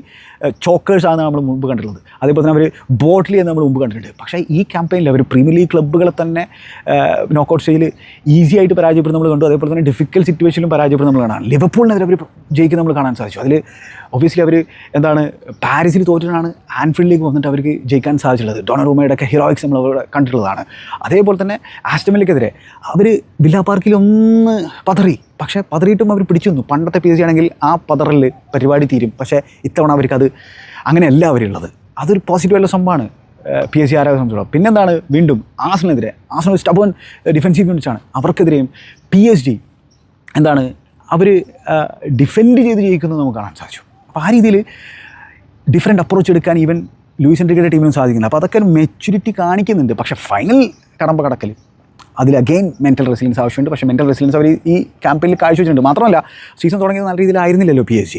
Speaker 1: ചോക്കേഴ്സാണ് നമ്മൾ മുമ്പ് കണ്ടിട്ടുള്ളത്. അതേപോലെ തന്നെ അവർ ബോട്ട്ലി എന്ന് നമ്മൾ മുമ്പ് കണ്ടിട്ടുണ്ട്. പക്ഷേ ഈ ക്യാമ്പയിനിൽ അവർ പ്രീമിയർ ലീഗ് ക്ലബ്ബുകളെ തന്നെ നോക്കൗട്ട് സ്റ്റേജിൽ ഈസി ആയിട്ട് പരാജയപ്പെടുന്ന നമ്മൾ കണ്ടു. അതേപോലെ തന്നെ ഡിഫിക്കൽട്ട് സിറ്റുവേഷനിലും പരാജയപ്പെടുന്ന നമ്മൾ കാണാം. ലിവർപൂളിനെതിരെ അവർ ജയിക്കുന്ന നമ്മൾ കാണാൻ സാധിച്ചു. അതിൽ ഒബ്വിയസ്ലി അവർ പാരീസിൽ തോറ്റിട്ടാണ് ആൻഫീൽഡിലേക്ക് വന്നിട്ട് അവർക്ക് ജയിക്കാൻ സാധിച്ചിട്ടുള്ളത്. ഡൊണറൂമയുടെ ഒക്കെ ഹീറോയിക്സ് നമ്മൾ അവിടെ കണ്ടിട്ടുള്ളതാണ്. അതേപോലെ തന്നെ ആസ്റ്റൺ വില്ലയ്ക്കെതിരെ അവർ വില്ല പാർക്കിൽ ഒന്ന് പതറി, പക്ഷേ പതറിയിട്ടും അവർ പിടിച്ചു നിന്നു. പണ്ടത്തെ PSG ആണെങ്കിൽ ആ പതറിൽ പരിപാടി തീരും. പക്ഷേ ഇത്തവണ അവർക്കത് അങ്ങനെയല്ല അവരുള്ളത്. അതൊരു പോസിറ്റീവായിട്ടുള്ള സംഭവമാണ് PSG ആരാധകരെ സംബന്ധിച്ചിടത്തോളം. പിന്നെന്താണ് വീണ്ടും ആഴ്സണലിനെതിരെ, ആഴ്സണൽ സ്റ്റബേൺ ഡിഫൻസീവ് യൂണിറ്റ്സാണ്, അവർക്കെതിരെയും PSG എന്താണ് അവർ ഡിഫെൻഡ് ചെയ്ത് ജയിക്കുന്നത് നമുക്ക് കാണാൻ സാധിച്ചു. അപ്പോൾ ആ രീതിയിൽ ഡിഫറെൻറ്റ് അപ്രോച്ച് എടുക്കാൻ ഈവൻ ലൂയിസ് എൻറിക്കയുടെ ടീമിനും സാധിക്കുന്നുണ്ട്. അപ്പോൾ അതൊക്കെ ഒരു മെച്യൂരിറ്റി കാണിക്കുന്നുണ്ട്. പക്ഷേ ഫൈനൽ കടക്കൽ അതിൽ അഗെയിൻ മെൻ്റൽ റെസിലിയൻസ് ആവശ്യമുണ്ട്. പക്ഷേ മെൻ്റൽ റെസിലിയൻസ് അവർ ഈ ക്യാമ്പയിനിൽ കാഴ്ചവെച്ചിട്ടുണ്ട്. മാത്രമല്ല സീസൺ തുടങ്ങിയത് നല്ല രീതിയിലായിരുന്നില്ലല്ലോ PSG.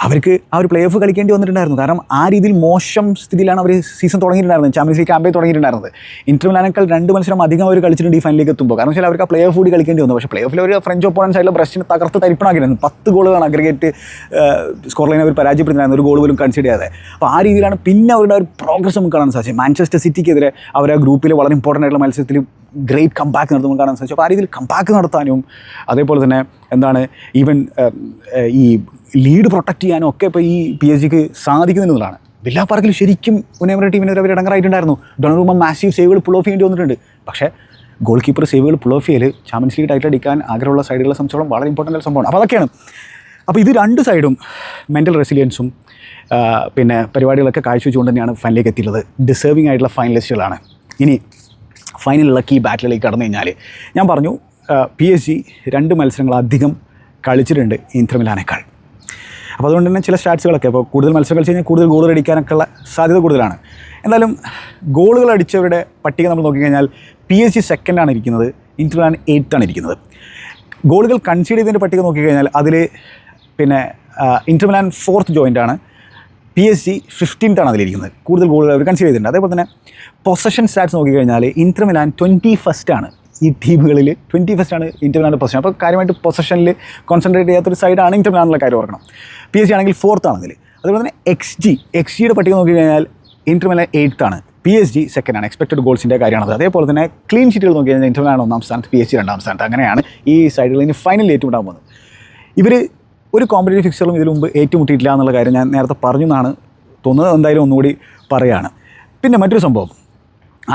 Speaker 1: അവർക്ക് ആ ഒരു പ്ലേ ഓഫ് കളിക്കേണ്ടി വന്നിട്ടുണ്ടായിരുന്നു. കാരണം ആ രീതിയിൽ മോശം സ്ഥിതിയിലാണ് അവർ സീസൺ തുടങ്ങിയിട്ടുണ്ടായിരുന്നത്, ചാമ്പ്യൻസ് ലീഗ് ക്യാമ്പയിൻ തുടങ്ങിയിട്ടുണ്ടായിരുന്നത്. ഇന്റർ മിലാനേക്കാൾ 2 മത്സരം അധികം അവർ കളിച്ചിട്ടുണ്ട് ഈ ഫൈനലിലേക്ക് എത്തുമ്പോൾ. കാരണം വെച്ചാൽ അവർക്ക് ആ പ്ലേ ഓഫ് കൂടി കളിക്കേണ്ടി വന്നു. പക്ഷേ പ്ലേ ഓഫിൽ അവർ ഫ്രഞ്ച് ഒപ്പോണൻസ് ആയിട്ടുള്ള ബ്രസ്റ്റിനെ തകർത്ത് തരിപ്പണാക്കിയിരുന്നു. 10 ഗോളുകളാണ് അഗ്രഗേറ്റ് സ്കോർ ലൈൻ അവർ പരാജയപ്പെടുത്തിയിരുന്നു, ഒരു ഗോൾ പോലും കൺസിഡർ ചെയ്യാതെ. അപ്പോൾ ആ രീതിയിലാണ് പിന്നെ അവരുടെ ഒരു പ്രോഗ്രസ് നമുക്ക് കാണാൻ സാധിച്ചത്. മാഞ്ചസ്റ്റർ സിറ്റിക്കെതിരെ അവർ ആ ഗ്രൂപ്പിൽ വളരെ ഇമ്പോർട്ടൻ്റ് ആയിട്ടുള്ള മത്സരത്തിൽ ഗ്രേറ്റ് കംബാക്ക് നടത്തുമ്പോൾ കാണാൻ സാധിച്ചു. അപ്പോൾ ആ രീതിയിൽ കംബാക്ക് നടത്താനും അതേപോലെ തന്നെ എന്താണ് ഈവൻ ഈ ലീഡ് പ്രൊട്ടക്റ്റ് ചെയ്യാനും ഒക്കെ ഇപ്പോൾ ഈ PSG സാധിക്കുന്നുള്ളതാണ്. വില്ല പാർക്കിൽ ശരിക്കും ഉനേമയുടെ ടീമിനെതിരെ അവർ ഇടങ്ങറായിട്ടുണ്ടായിരുന്നു. ഡൊണറൂമ മാസീവ് സേവുകൾ പുൾ ഓഫ് ചെയ്യേണ്ടി വന്നിട്ടുണ്ട്. പക്ഷേ ഗോൾ കീപ്പർ സേവുകൾ പുൾ ഓഫ് ചെയ്യൽ ചാമ്പ്യൻസ് ലീഗ് ടൈറ്റിൽ അടിക്കാൻ ആഗ്രഹമുള്ള സൈഡുകളെ സംബന്ധിച്ചോളം വളരെ ഇമ്പോർട്ടൻ്റ് സംഭവമാണ്. അപ്പോൾ അതൊക്കെയാണ്. അപ്പോൾ ഇത് 2 സൈഡും മെൻ്റൽ റെസിലിയൻസും പിന്നെ പരിപാടികളൊക്കെ കാഴ്ചവെച്ചുകൊണ്ട് തന്നെയാണ് ഫൈനലിലേക്ക് എത്തിയിട്ടുള്ളത്. ഡിസേർവിംഗ് ആയിട്ടുള്ള ഫൈനലിസ്റ്റുകളാണ്. ഇനി ഫൈനലുള്ള കീ ബാറ്റിലേക്ക് കടന്നു കഴിഞ്ഞാൽ ഞാൻ പറഞ്ഞു PSG 2 മത്സരങ്ങൾ അധികം കളിച്ചിട്ടുണ്ട് ഇന്റർ മിലാനേക്കാൾ. അപ്പോൾ അതുകൊണ്ട് തന്നെ ചില സ്റ്റാറ്റ്സുകളൊക്കെ ഇപ്പോൾ കൂടുതൽ മത്സരം കളിച്ച് കഴിഞ്ഞാൽ കൂടുതൽ ഗോളുകൾ അടിക്കാനൊക്കെ ഉള്ള സാധ്യത കൂടുതലാണ്. എന്തായാലും ഗോളുകൾ അടിച്ചവരുടെ പട്ടിക നമ്മൾ നോക്കിക്കഴിഞ്ഞാൽ PSG സെക്കൻഡാണ് ഇരിക്കുന്നത്, ഇന്റർ മിലാൻ 8th ഇരിക്കുന്നത്. ഗോളുകൾ കൺസീഡ് ചെയ്തതിൻ്റെ പട്ടിക നോക്കിക്കഴിഞ്ഞാൽ അതിൽ പിന്നെ Inter Milan 4th ജോയിൻ്റാണ്, PSG 15th അതിലിരിക്കുന്നത്. കൂടുതൽ ഗോളുകൾ അവർ കൺസീഡ് ചെയ്തിട്ടുണ്ട്. അതേപോലെ തന്നെ പൊസഷൻ സ്റ്റാറ്റ്സ് നോക്കിക്കഴിഞ്ഞാൽ ഇന്റർ മിലാൻ 21st ഈ ടീമുകളിൽ 21st ഇന്റർ മിലാൻ്റെ പൊസിഷൻ. അപ്പോൾ കാര്യമായിട്ട് പൊസഷനിൽ കോൺസെൻട്രേറ്റ് ചെയ്യാത്തൊരു സൈഡാണ് ഇന്റർ മിലാനുള്ള കാര്യം ഓർക്കണം. PSG ആണെങ്കിൽ 4th അതിൽ. അതുപോലെ തന്നെ XGയുടെ പട്ടിക നോക്കിക്കഴിഞ്ഞാൽ ഇന്റർ മിലാൻ 8th, PSG സെക്കൻഡാണ്. എക്സ്പെക്റ്റഡ് ഗോൾസിൻ്റെ കാര്യമാണത്. അതേപോലെ തന്നെ ക്ലീൻ ഷീറ്റുകൾ നോക്കി കഴിഞ്ഞാൽ ഇന്റർ മിലാൻ 1ാം സ്ഥാനത്ത്, PSG 2ാം സ്ഥാനത്ത്. അങ്ങനെയാണ് ഈ സൈഡുകളിൽ ഇനി ഫൈനലിൽ ഏറ്റുമുട്ടാൻ പോകുന്നത്. ഇവർ ഒരു കോമ്പറ്റീവ് ഫിക്സറും ഇതിനു മുമ്പ് ഏറ്റുമുട്ടിയിട്ടില്ല എന്നുള്ള കാര്യം ഞാൻ നേരത്തെ പറഞ്ഞു എന്നാണ് തോന്നുന്നത്. എന്തായാലും ഒന്നുകൂടി പറയുകയാണ്. പിന്നെ മറ്റൊരു സംഭവം,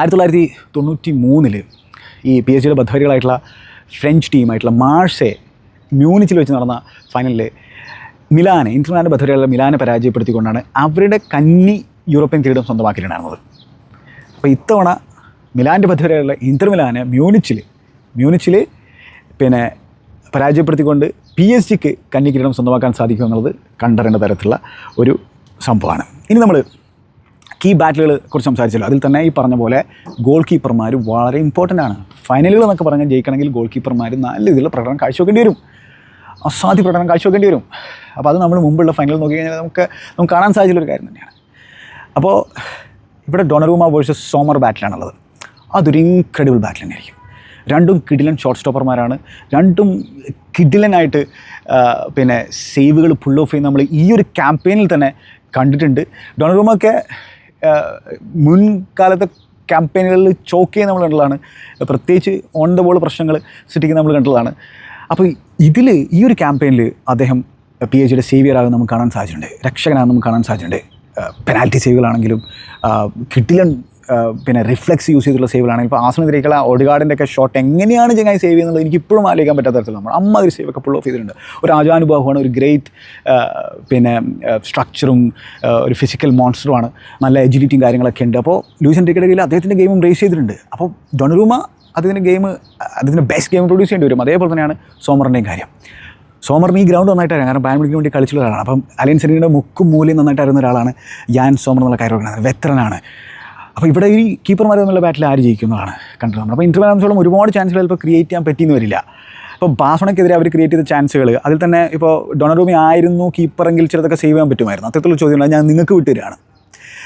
Speaker 1: 1993 ഈ PSG ബദ്ധവരികളായിട്ടുള്ള ഫ്രഞ്ച് ടീമായിട്ടുള്ള മാർസേ മ്യൂണിച്ചിൽ വെച്ച് നടന്ന ഫൈനലിൽ മിലാനെ, ഇന്റർ മിലാൻ്റെ ബദ്ധവരികളുടെ മിലാനെ പരാജയപ്പെടുത്തിക്കൊണ്ടാണ് അവരുടെ കന്നി യൂറോപ്യൻ കിരീടം സ്വന്തമാക്കിയിട്ടുണ്ടായിരുന്നത്. അപ്പോൾ ഇത്തവണ മിലാൻ്റെ ബദ്ധവരികളുടെ ഇന്റർ മിലാനെ മ്യൂണിച്ചിൽ പിന്നെ പരാജയപ്പെടുത്തിക്കൊണ്ട് PSG കന്നി കിരീടം സ്വന്തമാക്കാൻ സാധിക്കും എന്നുള്ളത് കണ്ടറിയേണ്ട തരത്തിലുള്ള ഒരു സംഭവമാണ്. ഇനി നമ്മൾ കീ ബാറ്റിലുകളെ കുറിച്ച് സംസാരിച്ചല്ലോ. അതിൽ തന്നെ ഈ പറഞ്ഞ പോലെ ഗോൾ കീപ്പർമാർ വളരെ ഇമ്പോർട്ടൻ്റ് ആണ്. ഫൈനലുകൾ എന്നൊക്കെ പറഞ്ഞാൽ ജയിക്കണമെങ്കിൽ ഗോൾ കീപ്പർമാർ നല്ല രീതിയിലുള്ള പ്രകടനം കാഴ്ചവെക്കേണ്ടി വരും, അസാധ്യ പ്രകടനം കാഴ്ചവെക്കേണ്ടി വരും. അപ്പോൾ അത് നമ്മൾ മുമ്പുള്ള ഫൈനൽ നോക്കി കഴിഞ്ഞാൽ നമുക്ക് കാണാൻ സാധിച്ചുള്ളൊരു കാര്യം തന്നെയാണ്. അപ്പോൾ ഇവിടെ ഡൊണറൂമ വേഴ്സസ് സോമർ ബാറ്റിലാണുള്ളത്. അതൊരു ഇൻക്രെഡിബിൾ ബാറ്റിൽ തന്നെയായിരിക്കും. 2 കിഡിലൻ ഷോട്ട് സ്റ്റോപ്പർമാരാണ്. 2 കിഡിലനായിട്ട് പിന്നെ സേവുകൾ പുൾ ഓഫ് ചെയ്യുന്ന നമ്മൾ ഈ ഒരു ക്യാമ്പയിനിൽ തന്നെ കണ്ടിട്ടുണ്ട്. ഡൊണറൂമൊക്കെ മുൻകാലത്തെ ക്യാമ്പയിനുകളിൽ ചോക്ക് ചെയ്യുന്ന നമ്മൾ കണ്ടതാണ്. പ്രത്യേകിച്ച് ഓൺ ദ ബോൾ പ്രശ്നങ്ങൾ സൃഷ്ടിക്കുന്ന നമ്മൾ കണ്ടതാണ്. അപ്പോൾ ഇതിൽ ഈ ഒരു ക്യാമ്പയിനിൽ അദ്ദേഹം PSG സേവിയറാകും നമുക്ക് കാണാൻ സാധിച്ചിട്ടുണ്ട്, രക്ഷകനാകും നമുക്ക് കാണാൻ സാധിച്ചിട്ടുണ്ട്. പെനാൽറ്റി സേവുകളാണെങ്കിലും കിഡിലൻ പിന്നെ റിഫ്ലെക്സ് യൂസ് ചെയ്തിട്ടുള്ള സേവുകളാണെങ്കിൽ ഇപ്പോൾ ആസനെതിരേക്കുള്ള ഓഡിഗാർഡിൻ്റെ ഒക്കെ ഷോട്ട് എങ്ങനെയാണ് ചങ്ങായി സേവ് ചെയ്യുന്നത് എനിക്ക് ഇപ്പോഴും ആലോചിക്കാൻ പറ്റാത്ത തരത്തിൽ നമ്മൾ അമ്മാതിരി സേവൊക്കെ പുൾ ഓഫ് ചെയ്തിട്ടുണ്ട്. ഒരു ആജാനുഭാവമാണ്, ഒരു ഗ്രേറ്റ് പിന്നെ സ്ട്രക്ചറും ഒരു ഫിസിക്കൽ മോൺസ്റ്ററുമാണ്, നല്ല എജിലിറ്റിയും കാര്യങ്ങളൊക്കെ ഉണ്ട്. അപ്പോൾ ലൂയിസ് എൻറിക്കയുടെ കയ്യിൽ അദ്ദേഹത്തിൻ്റെ ഗെയിമും റേസ് ചെയ്തിട്ടുണ്ട്. അപ്പോൾ ഡൊണറൂമ അതിന് ബെസ്റ്റ് ഗെയിം പ്രൊഡ്യൂസ് ചെയ്യേണ്ടി വരും. അതേപോലെ തന്നെയാണ് സോമറിൻ്റെയും കാര്യം. സോമറിന് ഈ ഗ്രൗണ്ട് നന്നായിട്ട് അറിയാം, കാരണം ബാൻമുണിക്ക് വേണ്ടി കളിച്ചുള്ള ഒരാളാണ്. അപ്പം അലൻ സെരീനയുടെ മുക്കും മൂലയും നന്നായിട്ട് അറിയുന്ന ഒരാളാണ് യാൻ സോമർ എന്നുള്ള കാര്യം, വെറ്ററനാണ്. അപ്പോൾ ഇവിടെ ഈ കീപ്പർമാർ തമ്മിലുള്ള ബാറ്റിൽ ആര് ജയിക്കുന്നതാണ് കണ്ടത് നമ്മൾ. അപ്പോൾ ഇന്റർ മിലാനെ ഒരുപാട് ചാൻസുകൾ ചിലപ്പോൾ ക്രിയേറ്റ് ചെയ്യാൻ പറ്റിയെന്ന് വരില്ല. ഇപ്പോൾ ബാഴ്സലോണയ്ക്കെതിരെ അവർ ക്രിയേറ്റ് ചെയ്ത ചാൻസുകൾ, അതിൽ തന്നെ ഇപ്പോൾ ഡൊണറൂമി ആയിരുന്നു കീപ്പറെങ്കിൽ ചിലതൊക്കെ സേവ് ചെയ്യാൻ പറ്റുമായിരുന്നു. അത്തരത്തിലുള്ള ചോദ്യങ്ങൾ ഞാൻ നിങ്ങൾക്ക് വിട്ടുതരികയാണ്.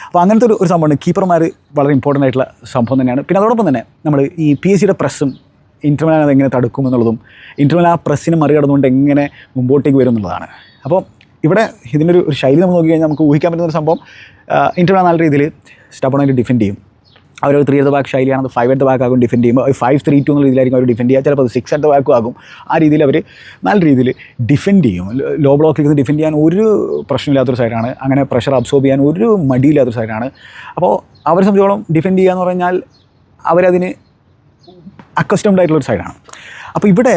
Speaker 1: അപ്പോൾ അങ്ങനത്തെ ഒരു സംഭവമുണ്ട്. കീപ്പർമാർ വളരെ ഇമ്പോർട്ടൻ്റ് ആയിട്ടുള്ള സംഭവം തന്നെയാണ്. പിന്നെ അതോടൊപ്പം തന്നെ നമ്മൾ ഈ PSG പ്രസ്സും ഇന്റർ മിലാൻ അതെങ്ങനെ തടുക്കും എന്നുള്ളതും, ഇന്റർ മിലാൻ ആ പ്രസ്സിനെ മറികടന്നുകൊണ്ട് എങ്ങനെ മുമ്പോട്ടേക്ക് വരും എന്നുള്ളതാണ്. അപ്പോൾ ഇവിടെ ഇതിൻ്റെ ഒരു ശൈലി നമ്മൾ നോക്കി കഴിഞ്ഞാൽ നമുക്ക് ഊഹിക്കാൻ പറ്റുന്ന ഒരു സംഭവം, ഇന്റർ മിലാൻ നല്ല രീതിയിൽ സ്റ്റബണായിട്ട് ഡിഫെൻഡ് ചെയ്യും. അവരൊരു 3 at the back ശൈലിയാണ്, അത് 5 at the back ആകും ഡിഫെൻഡ് ചെയ്യുമ്പോൾ. 5-3-2 എന്നുള്ള രീതിയിലായിരിക്കും അവർ ഡിഫെൻഡ് ചെയ്യുക. ചിലപ്പോൾ അത് 6 at the back ആകും. ആ രീതിയിൽ അവർ നല്ല രീതിയിൽ ഡിഫെൻഡ് ചെയ്യും. ലോ ബ്ലോക്കിൽ ഡിഫെൻഡ് ചെയ്യാൻ ഒരു പ്രശ്നമില്ലാത്തൊരു സൈഡാണ്. അങ്ങനെ പ്രഷർ അബ്സോർബ് ചെയ്യാൻ ഒരു മടിയില്ലാത്തൊരു സൈഡാണ്. അപ്പോൾ അവരെ സംബന്ധിച്ചോളം ഡിഫെൻഡ് ചെയ്യുക എന്ന് പറഞ്ഞാൽ അവരതിന് അക്കസ്റ്റംഡ് ആയിട്ടുള്ളൊരു സൈഡാണ്. അപ്പോൾ ഇവിടെ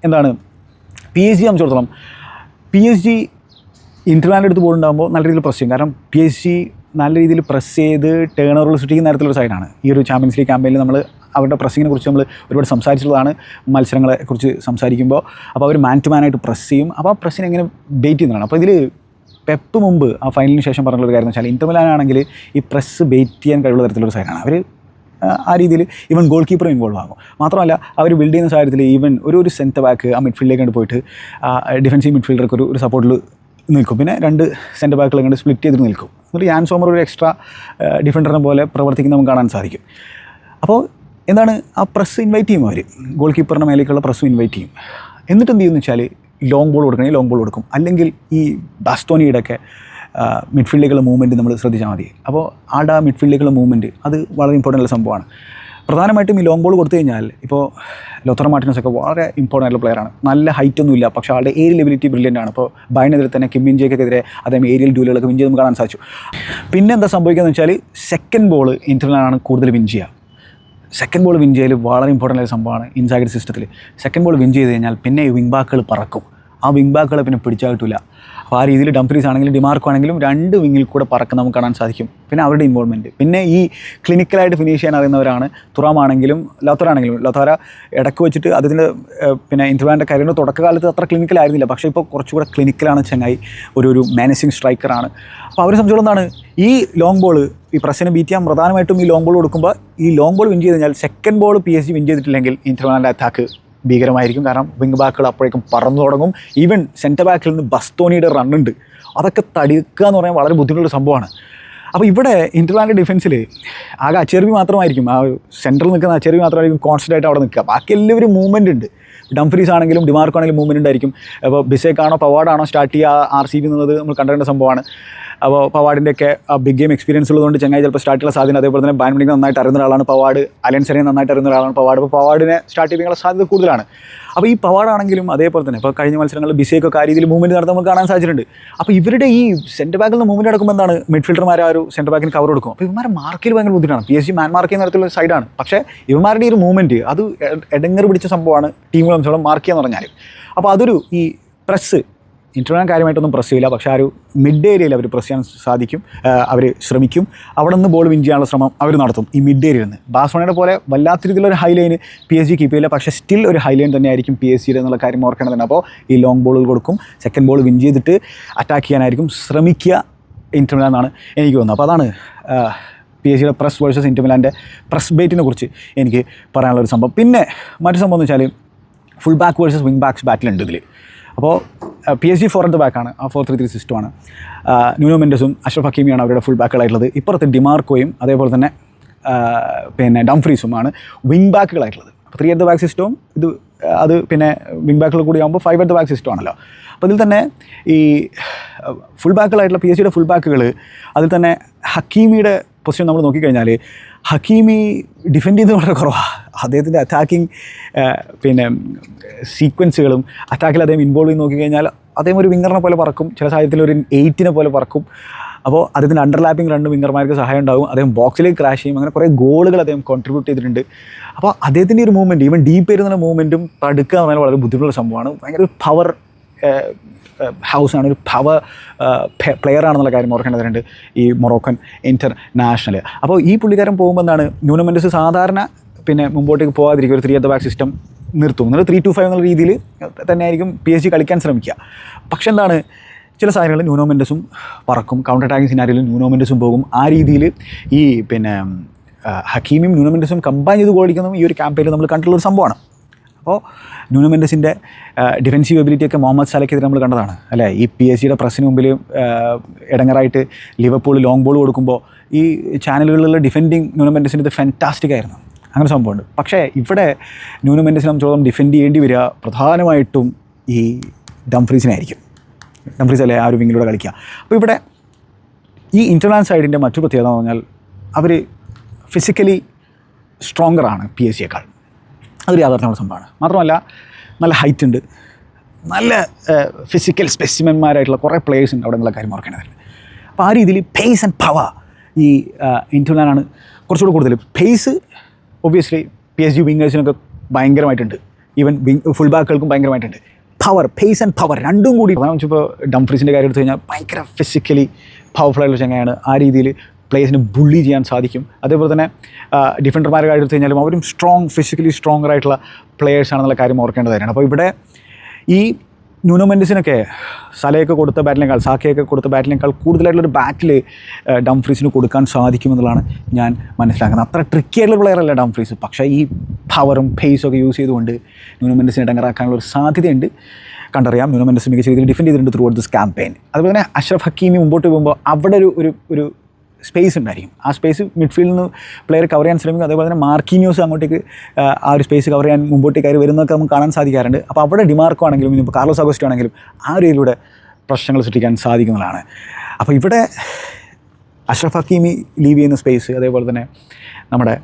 Speaker 1: എന്താണ് PSG സംബന്ധിച്ചിടത്തോളം, PSG ഇന്റർ മിലാൻ്റെ അടുത്ത് ബോളുണ്ടാകുമ്പോൾ നല്ല രീതിയിൽ പ്രസ് ചെയ്യും. കാരണം PSG നല്ല രീതിയിൽ പ്രസ് ചെയ്ത് ടേൺ ഓവറുകൾ സൃഷ്ടിക്കുന്ന തരത്തിലുള്ള സൈഡാണ്. ഈ ഒരു ചാമ്പ്യൻസ് ലീഗ് ക്യാമ്പയിനിൽ നമ്മൾ അവരുടെ പ്രസ്സിങ്ങിനെ കുറിച്ച് നമ്മൾ ഒരുപാട് സംസാരിച്ചിട്ടുള്ളതാണ് മത്സരങ്ങളെക്കുറിച്ച് സംസാരിക്കുമ്പോൾ. അപ്പോൾ അവർ മാൻ ടു മാനായിട്ട് പ്രസ് ചെയ്യും. അപ്പോൾ ആ പ്രസ്സിനെ എങ്ങനെ ബെയ്റ്റ് ചെയ്യുന്നതാണ്. അപ്പോൾ ഇതിൽ പെപ്പ് മുമ്പ് ആ ഫൈനലിന് ശേഷം പറഞ്ഞുള്ളൊരു കാര്യം എന്ന് വെച്ചാൽ, ഇന്റർ മിലാനാണെങ്കിൽ ഈ പ്രസ് ബെയ്റ്റ് ചെയ്യാൻ കഴിവുള്ള തരത്തിലൊരു സൈഡാണ്. അവർ ആ രീതിയിൽ ഈവൻ ഗോൾ കീപ്പറും ഇൻവോൾവ് ആകും. മാത്രമല്ല അവർ ബിൽഡ് ചെയ്യുന്ന സാഹചര്യത്തിൽ ഈവൻ ഒരു സെൻറ്റർ ബാക്ക് ആ മിഡ്ഫീൽഡിലേക്ക് കണ്ട് പോയിട്ട് ഡിഫൻസീവ് മിഡ്ഫീൽഡർക്ക് ഒരു സപ്പോർട്ടിൽ നിൽക്കും. പിന്നെ 2 സെൻറ്റർ ബാക്കുകൾ കണ്ട് സ്പ്ലിറ്റ് ചെയ്തിട്ട് നിൽക്കും. എന്നിട്ട് യാൻ സോമർ ഒരു എക്സ്ട്രാ ഡിഫൻഡറിനെ പോലെ പ്രവർത്തിക്കുന്ന നമുക്ക് കാണാൻ സാധിക്കും. അപ്പോൾ എന്താണ്, ആ പ്രസ് ഇൻവൈറ്റ് ചെയ്യും അവർ, ഗോൾ കീപ്പറിൻ്റെ മേലേക്കുള്ള പ്രസ്സും ഇൻവൈറ്റ് ചെയ്യും. എന്നിട്ട് എന്ത് ചെയ്യുമെന്ന് വെച്ചാൽ, ലോങ് ബോൾ കൊടുക്കണമെങ്കിൽ ലോങ് ബോൾ കൊടുക്കും. അല്ലെങ്കിൽ ഈ ബാസ്റ്റോണിയുടെയൊക്കെ മിഡ്ഫീൽഡിലേക്കുള്ള മൂവ്മെൻറ്റ് നമ്മൾ ശ്രദ്ധിച്ചാൽ മതി. അപ്പോൾ ആടെ മിഡ്ഫീൽഡിലേക്കുള്ള മൂവ്മെൻറ്റ് അത് വളരെ ഇമ്പോർട്ടൻ്റ് ഉള്ള സംഭവമാണ്. പ്രധാനമായിട്ടും ഈ ലോങ് ബോൾ കൊടുത്തു കഴിഞ്ഞാൽ, ഇപ്പോൾ ലോത്തറോ മാർട്ടിനസ് ഒക്കെ വളരെ ഇമ്പോർട്ടൻ്റ് ആയിട്ടുള്ള പ്ലെയറാണ്. നല്ല ഹൈറ്റൊന്നും ഇല്ല, പക്ഷേ ആളുടെ ഏരിയൽ എബിലിറ്റി ബ്രില്യൻ്റ് ആണ്. ഇപ്പോൾ ബയനെതിരെ തന്നെ കിം മിൻ ജെക്കെതിരെ അദ്ദേഹം ഏരിയൽ ഡ്യൂലുകളൊക്കെ വിൻ ചെയ്ത് നമുക്ക് കാണാൻ സാധിച്ചു. പിന്നെ എന്താ സംഭവിക്കുക എന്ന് വെച്ചാൽ, സെക്കൻഡ് ബോൾ ഇന്റർ മിലാനാണ് കൂടുതൽ വിൻ ചെയ്യുക. സെക്കൻഡ് ബോൾ വിൻ ചെയ്യൽ വളരെ ഇമ്പോർട്ടൻ്റ് ആയ സംഭവമാണ് ഇൻസാഗിയുടെ സിസ്റ്റത്തിൽ. സെക്കൻഡ് ബോൾ വിൻ ചെയ്ത് കഴിഞ്ഞാൽ പിന്നെ വിങ് ബാക്കുകൾ പറക്കും. ആ വിങ് ബാക്കുകളെ പിന്നെ പിടിച്ചാൽ കിട്ടില്ല. അപ്പോൾ ആ രീതിയിൽ ഡംഫ്രീസ് ആണെങ്കിലും ഡിമാർക്കോ ആണെങ്കിലും 2 വിങ്ങിൽ കൂടെ പറക്കുന്ന നമുക്ക് കാണാൻ സാധിക്കും. പിന്നെ അവരുടെ ഇൻവോൾവ്മെൻറ്റ്, പിന്നെ ഈ ക്ലിനിക്കലായിട്ട് ഫിനിഷ് ചെയ്യാൻ അറിയുന്നവരാണ് തുറാം ആണെങ്കിലും ലോത്തറ ആണെങ്കിലും. ലോത്തറ ഇടയ്ക്ക് വെച്ചിട്ട് അതിൻ്റെ പിന്നെ ഇന്റർ മിലാൻ്റെ കരിയറിൻ്റെ തുടക്കകാലത്ത് അത്ര ക്ലിനിക്കലായിരുന്നില്ല, പക്ഷേ ഇപ്പോൾ കുറച്ചുകൂടെ ക്ലിനിക്കലാണ് ചങ്ങായി. ഒരു മാനേജിങ് സ്ട്രൈക്കറാണ്. അപ്പോൾ അവരെ സംബന്ധിച്ചോളം എന്താണ്, ഈ ലോങ് ബോൾ ഈ പ്രസ്സിനെ ബീറ്റ് ചെയ്യാൻ പ്രധാനമായിട്ടും ഈ ലോങ് ബോൾ കൊടുക്കുമ്പോൾ, ഈ ലോങ് ബോൾ വിൻ ചെയ്ത് കഴിഞ്ഞാൽ സെക്കൻഡ് ബോൾ PSG വിൻ ചെയ്തിട്ടില്ലെങ്കിൽ ഇന്റർ മിലാൻ്റെ അറ്റാക്ക് ഭീകരമായിരിക്കും. കാരണം വിങ് ബാക്കുകൾ അപ്പോഴേക്കും പറന്നു തുടങ്ങും. ഈവൻ സെൻറ്റർ ബാക്കിൽ നിന്ന് ബസ്തോണിയുടെ റണ്ണുണ്ട്, അതൊക്കെ തടുക്കുക എന്ന് പറയാൻ വളരെ ബുദ്ധിമുട്ടുള്ള സംഭവമാണ്. അപ്പോൾ ഇവിടെ ഇന്റർ മിലാൻ്റെ ഡിഫൻസിൽ ആകെ അച്ചെർബി മാത്രമായിരിക്കും, ആ സെൻറ്ററിൽ നിൽക്കുന്ന അച്ചെർബി മാത്രമായിരിക്കും കോൺസ്റ്റൻ്റ് ആയിട്ട് അവിടെ നിൽക്കുക. ബാക്കി എല്ലാവരും മൂവ്മെൻ്റ് ഉണ്ട്. ഡംഫ്രീസ് ആണെങ്കിലും ഡിമാർക്കോ ആണെങ്കിലും മൂവ്മെൻ്റ് ഉണ്ടായിരിക്കും. അപ്പോൾ ബിസേക്കാണോ പവാർഡാണോ സ്റ്റാർട്ട് ചെയ്യുക RCB എന്നുള്ളത് നമ്മൾ കണ്ടേണ്ട സംഭവമാണ്. അപ്പോൾ പവാർഡിൻ്റെയൊക്കെ ബിഗ് ഗെയിം എക്സ്പീരിയൻസ് ഉള്ളതുകൊണ്ട് ചങ്ങായി ചിലപ്പോൾ സ്റ്റാർട്ട് ചെയ്യാൻ സാധ്യത. അതേപോലെ തന്നെ ബാൻ മുണിക്ക് നന്നായിട്ട് അറിയുന്ന ഒരാളാണ് പവാർഡ്, അലൻ സെരീനെ നന്നായിട്ട് അറിയുന്ന ഒരാളാണ് പവാർഡ്. അപ്പോൾ പവാർഡിനെ സ്റ്റാർട്ട് ചെയ്യാനുള്ള സാധ്യത കൂടുതലാണ്. അപ്പോൾ ഈ പവാർഡാണെങ്കിലും അതേപോലെ തന്നെ ഇപ്പോൾ കഴിഞ്ഞ മത്സരങ്ങളിൽ ബിസേക്കൊക്കെ ആ രീതിയിൽ മൂവ്മെൻറ്റ് നടത്താൻ നമുക്ക് കാണാൻ സാധിച്ചിട്ടുണ്ട്. അപ്പോൾ ഇവരുടെ ഈ സെൻറ്റർ ബാക്കിൽ നിന്ന് മൂവ്മെൻറ്റ് നടക്കുമ്പോൾ എന്താണ്, മിഡ്ഫീൽഡർമാർ ആ ഒരു സെൻറ്റർ ബാക്കിന് കവർ കൊടുക്കും. അപ്പോൾ ഇവന്മാരെ മാർക്കിൽ ഭയങ്കര ബുദ്ധിമുട്ടാണ്. PSG മാൻ മാർക്ക് ചെയ്യുന്ന തരത്തിലുള്ള സൈഡാണ്. പക്ഷേ ഇവന്മാരുടെ ഈ ഒരു മൂവ്മെൻറ്റ് അത് എടങ്ങറ് പിടിച്ച സംഭവമാണ് ടീമുകളെ സംബന്ധിച്ചോളം മാർക്ക് ചെയ്യാന്ന് പറഞ്ഞാൽ. അപ്പോൾ അതൊരു ഈ പ്രസ് ഇന്റർ മിലാൻ കാര്യമായിട്ടൊന്നും പ്രസ് ചെയ്യില്ല, പക്ഷേ ആ ഒരു മിഡ് ഏരിയയിൽ അവർ പ്രസ് ചെയ്യാൻ സാധിക്കും, അവർ ശ്രമിക്കും. അവിടെ നിന്ന് ബോൾ വിൻ ചെയ്യാനുള്ള ശ്രമം അവർ നടത്തും ഈ മിഡ് ഏരിയയിൽ നിന്ന്. ബാഴ്സലോണയുടെ പോലെ വല്ലാത്ത രീതിയിലൊരു ഹൈ ലൈന് PSG കീപ്പ് ചെയ്യില്ല, പക്ഷേ സ്റ്റിൽ ഒരു ഹൈ ലൈൻ തന്നെയായിരിക്കും PSG എന്നുള്ള കാര്യം ഓർക്കേണ്ടതുണ്ട്. അപ്പോൾ ഈ ലോങ് ബോളുകൾ കൊടുക്കും, സെക്കൻഡ് ബോൾ വിൻ ചെയ്തിട്ട് അറ്റാക്ക് ചെയ്യാനായിരിക്കും ശ്രമിക്കുക ഇന്റർ മിലാൻ എന്നാണ് എനിക്ക് തോന്നുന്നത്. അപ്പോൾ അതാണ് PSG പ്രസ് വേഴ്സസ് ഇന്റർ മിലാൻ്റെ പ്രസ് ബേറ്റിനെ കുറിച്ച് എനിക്ക് പറയാനുള്ളൊരു സംഭവം. പിന്നെ മറ്റു സംഭവം എന്ന് വെച്ചാൽ, full back versus wing backs ബാറ്റിലുണ്ട് ഇതിൽ. അപ്പോൾ PSG 4 at the back ആണ്, ആ 4-3-3 സിസ്റ്റമാണ്. ന്യൂനോ മെൻഡസും അഷ്റഫ് ഹക്കീമിയാണ് അവരുടെ ഫുൾ ബാക്കുകളായിട്ടുള്ളത്. ഇപ്പുറത്ത് ഡിമാർക്കോയും അതേപോലെ തന്നെ പിന്നെ ഡംഫ്രീസുമാണ് വിങ് ബാക്കുകളായിട്ടുള്ളത്. അപ്പോൾ 3 at the back സിസ്റ്റവും അത് പിന്നെ വിങ് ബാക്കുകൾ കൂടി ആകുമ്പോൾ 5 at the back സിസ്റ്റമാണല്ലോ. അപ്പോൾ ഇതിൽ തന്നെ ഈ ഫുൾ ബാക്കുകളായിട്ടുള്ള PSG ഫുൾ ബാക്കുകൾ, അതിൽ തന്നെ ഹക്കീമിയുടെ പൊസിഷൻ നമ്മൾ നോക്കിക്കഴിഞ്ഞാൽ, ഹക്കീമി ഡിഫെൻഡ് ചെയ്യുന്നത് വളരെ കുറവാണ്. അദ്ദേഹത്തിൻ്റെ അറ്റാക്കിങ് പിന്നെ സീക്വൻസുകളും അറ്റാക്കിൽ അദ്ദേഹം ഇൻവോൾവ് ചെയ്ത് നോക്കിക്കഴിഞ്ഞാൽ അദ്ദേഹം ഒരു വിങ്ങറിനെ പോലെ പറക്കും, ചില സാഹചര്യത്തിൽ ഒരു 8നെ പോലെ പറക്കും. അപ്പോൾ അദ്ദേഹത്തിൻ്റെ അണ്ടർലാപ്പിംഗ് 2 വിങ്ങർമാർക്ക് സഹായം ഉണ്ടാകും. അദ്ദേഹം ബോക്സിലേക്ക് ക്രാഷ് ചെയ്യും. അങ്ങനെ കുറേ ഗോളുകൾ അദ്ദേഹം കോൺട്രിബ്യൂട്ട് ചെയ്തിട്ടുണ്ട്. അപ്പോൾ അദ്ദേഹത്തിൻ്റെ ഒരു മൂവ്മെൻറ്റ്, ഈവൻ ഡീപ്പ് വരുന്ന മൂവ്മെൻറ്റും തടുക്കുക എന്ന് പറഞ്ഞാൽ വളരെ ബുദ്ധിമുട്ടുള്ള സംഭവമാണ്. ഭയങ്കര ഒരു പവർ ഹൗസാണ്, ഒരു പവർ പ്ലെയർ ആണെന്നുള്ള കാര്യം ഓർക്കേണ്ടതുണ്ട് ഈ മൊറോക്കൻ ഇൻ്റർനാഷണൽ. അപ്പോൾ ഈ പുള്ളിക്കാരൻ പോകുമ്പോൾ എന്താണ്, ന്യൂനോ മെൻഡസ് സാധാരണ പിന്നെ മുമ്പോട്ടേക്ക് പോകാതിരിക്കും, ഒരു 3 at the back സിസ്റ്റം നിർത്തും. എന്നിട്ട് 3-5 എന്നുള്ള രീതിയിൽ തന്നെ ആയിരിക്കും PSG കളിക്കാൻ ശ്രമിക്കുക. പക്ഷെ എന്താണ്, ചില സാധനങ്ങളിൽ ന്യൂനോ മെൻഡസും പറക്കും, കൗണ്ടർ അറ്റാക്കിംഗ് സിനാരിയോയിൽ ന്യൂനോ മെൻഡസും പോകും. ആ രീതിയിൽ ഈ പിന്നെ ഹക്കീമിയും ന്യൂനോ മെൻഡസും കമ്പൈൻ ചെയ്ത് ഗോൾ അടിക്കുന്നതും ഈ ഒരു ക്യാമ്പയിനിൽ നമ്മൾ കണ്ടിട്ടുള്ളൊരു സംഭവമാണ്. അപ്പോൾ ന്യൂനോ മെൻഡസിൻ്റെ ഡിഫൻസീവ് എബിലിറ്റിയൊക്കെ മുഹമ്മദ് സാലയ്ക്കെതിരെ നമ്മൾ കണ്ടതാണ് അല്ലേ. ഈ PSG പ്രസ്സിന് മുമ്പിൽ ഇടങ്ങറായിട്ട് ലിവർപൂൾ ലോങ് ബോൾ കൊടുക്കുമ്പോൾ ഈ ചാനലുകളിലുള്ള ഡിഫെൻഡിങ് ന്യൂനോ മെൻഡസിൻ്റെ ഇത് ഫാൻറ്റാസ്റ്റിക് ആയിരുന്നു. അങ്ങനെ സംഭവമുണ്ട്. പക്ഷേ ഇവിടെ ന്യൂനോ മെൻഡസിനെ സംബന്ധിച്ചോളം ഡിഫെൻഡ് ചെയ്യേണ്ടി വരിക പ്രധാനമായിട്ടും ഈ ഡംഫ്രീസിനായിരിക്കും. ഡംഫ്രീസ് അല്ലേ ആ ഒരു വിങ്ങിലൂടെ കളിക്കുക. അപ്പോൾ ഇവിടെ ഈ ഇൻ്റർലാൻഡ് സൈഡിൻ്റെ മറ്റൊരു പ്രത്യേകത എന്ന് പറഞ്ഞാൽ അവർ ഫിസിക്കലി സ്ട്രോങ്ങറാണ് PSG അതൊരു യാഥാർത്ഥ്യമുള്ള സംഭവമാണ്. മാത്രമല്ല നല്ല ഹൈറ്റ് ഉണ്ട്, നല്ല ഫിസിക്കൽ സ്പെസിമെന്മാരായിട്ടുള്ള കുറേ പ്ലേയേഴ്സ് ഉണ്ട് അവിടെ എന്നുള്ള കാര്യം ഓർക്കേണ്ടതില്ല. അപ്പോൾ ആ രീതിയിൽ പേസ് ആൻഡ് പവർ ഈ ഇൻ്റർലാൻഡാണ് കുറച്ചുകൂടി കൂടുതൽ. പേസ് ഒബ്വിയസ്ലി PSG വിങ്ങേഴ്സിനൊക്കെ ഭയങ്കരമായിട്ടുണ്ട്, ഈവൻ ഫുൾ ബാക്കുകൾക്കും ഭയങ്കരമായിട്ടുണ്ട്. പവർ, പേസ് ആൻഡ് പവർ രണ്ടും കൂടി. അതാണ് വെച്ചപ്പോൾ ഡംഫ്രീസിൻ്റെ കാര്യം എടുത്തു കഴിഞ്ഞാൽ ഭയങ്കര ഫിസിക്കലി പവർഫുള്ളായിട്ടുള്ള ചങ്ങയാണ്. ആ രീതിയിൽ പ്ലേയേഴ്സിന് ബുള്ളി ചെയ്യാൻ സാധിക്കും. അതേപോലെ തന്നെ ഡിഫൻഡർമാരുടെ കാര്യം എടുത്തു കഴിഞ്ഞാലും അവരും ഫിസിക്കലി സ്ട്രോങ്ങറായിട്ടുള്ള പ്ലേയേഴ്സാണെന്നുള്ള കാര്യം ഓർക്കേണ്ടതായിരുന്നു. അപ്പോൾ ഇവിടെ ഈ ന്യൂനോ മെൻഡസിനൊക്കെ സലയൊക്കെ കൊടുത്ത ബാറ്റിനേക്കാൾ, സാക്കയൊക്കെ കൊടുത്ത ബാറ്റിനേക്കാൾ കൂടുതലായിട്ടുള്ളൊരു ബാറ്റിൽ ഡംഫ്രീസിന് കൊടുക്കാൻ സാധിക്കുമെന്നുള്ളതാണ് ഞാൻ മനസ്സിലാക്കുന്നത്. അത്ര ട്രിക്കി ആയിട്ടുള്ള പ്ലെയറല്ല ഡംഫ്രീസ്, പക്ഷേ ഈ പവറും പേസും ഒക്കെ യൂസ് ചെയ്തുകൊണ്ട് ന്യൂനോ മെൻഡസിനെ ഇടങ്ങറാക്കാനുള്ള ഒരു സാധ്യതയുണ്ട്. കണ്ടറിയാം, ന്യൂനോ മെൻഡസ് മികച്ച രീതിയിൽ ഡിഫെൻഡ് ചെയ്തിട്ടുണ്ട് ത്രൂ ഔട്ട് ദിസ് ക്യാമ്പയിൻ. അതുപോലെ തന്നെ അഷ്റഫ് ഹക്കീമി മുമ്പോട്ട് പോകുമ്പോൾ അവിടെ ഒരു സ്പേസ് ഉണ്ടായിരിക്കും. ആ സ്പേസ് മിഡ്ഫീൽഡിൽ നിന്ന് പ്ലെയർ കവർ ചെയ്യാൻ ശ്രമിക്കും. അതേപോലെ തന്നെ മാർക്കിന്യോസ് അങ്ങോട്ടേക്ക് ആ ഒരു സ്പേസ് കവർ ചെയ്യാൻ മുമ്പോട്ടേക്ക് കയറി വരുന്നതൊക്കെ നമുക്ക് കാണാൻ സാധിക്കാറുണ്ട്. അപ്പോൾ അവിടെ ഡിമാർക്കോ ആണെങ്കിലും ഇപ്പോൾ കാർലോസ് അഗസ്റ്റോ ആണെങ്കിലും ആ ഒരു രീതിയിലൂടെ പ്രശ്നങ്ങൾ സൃഷ്ടിക്കാൻ സാധിക്കുന്നതാണ്. അപ്പോൾ ഇവിടെ അഷ്റഫ് ഹക്കീമി ലീവ് ചെയ്യുന്ന സ്പേസ്, അതേപോലെ തന്നെ നമ്മുടെ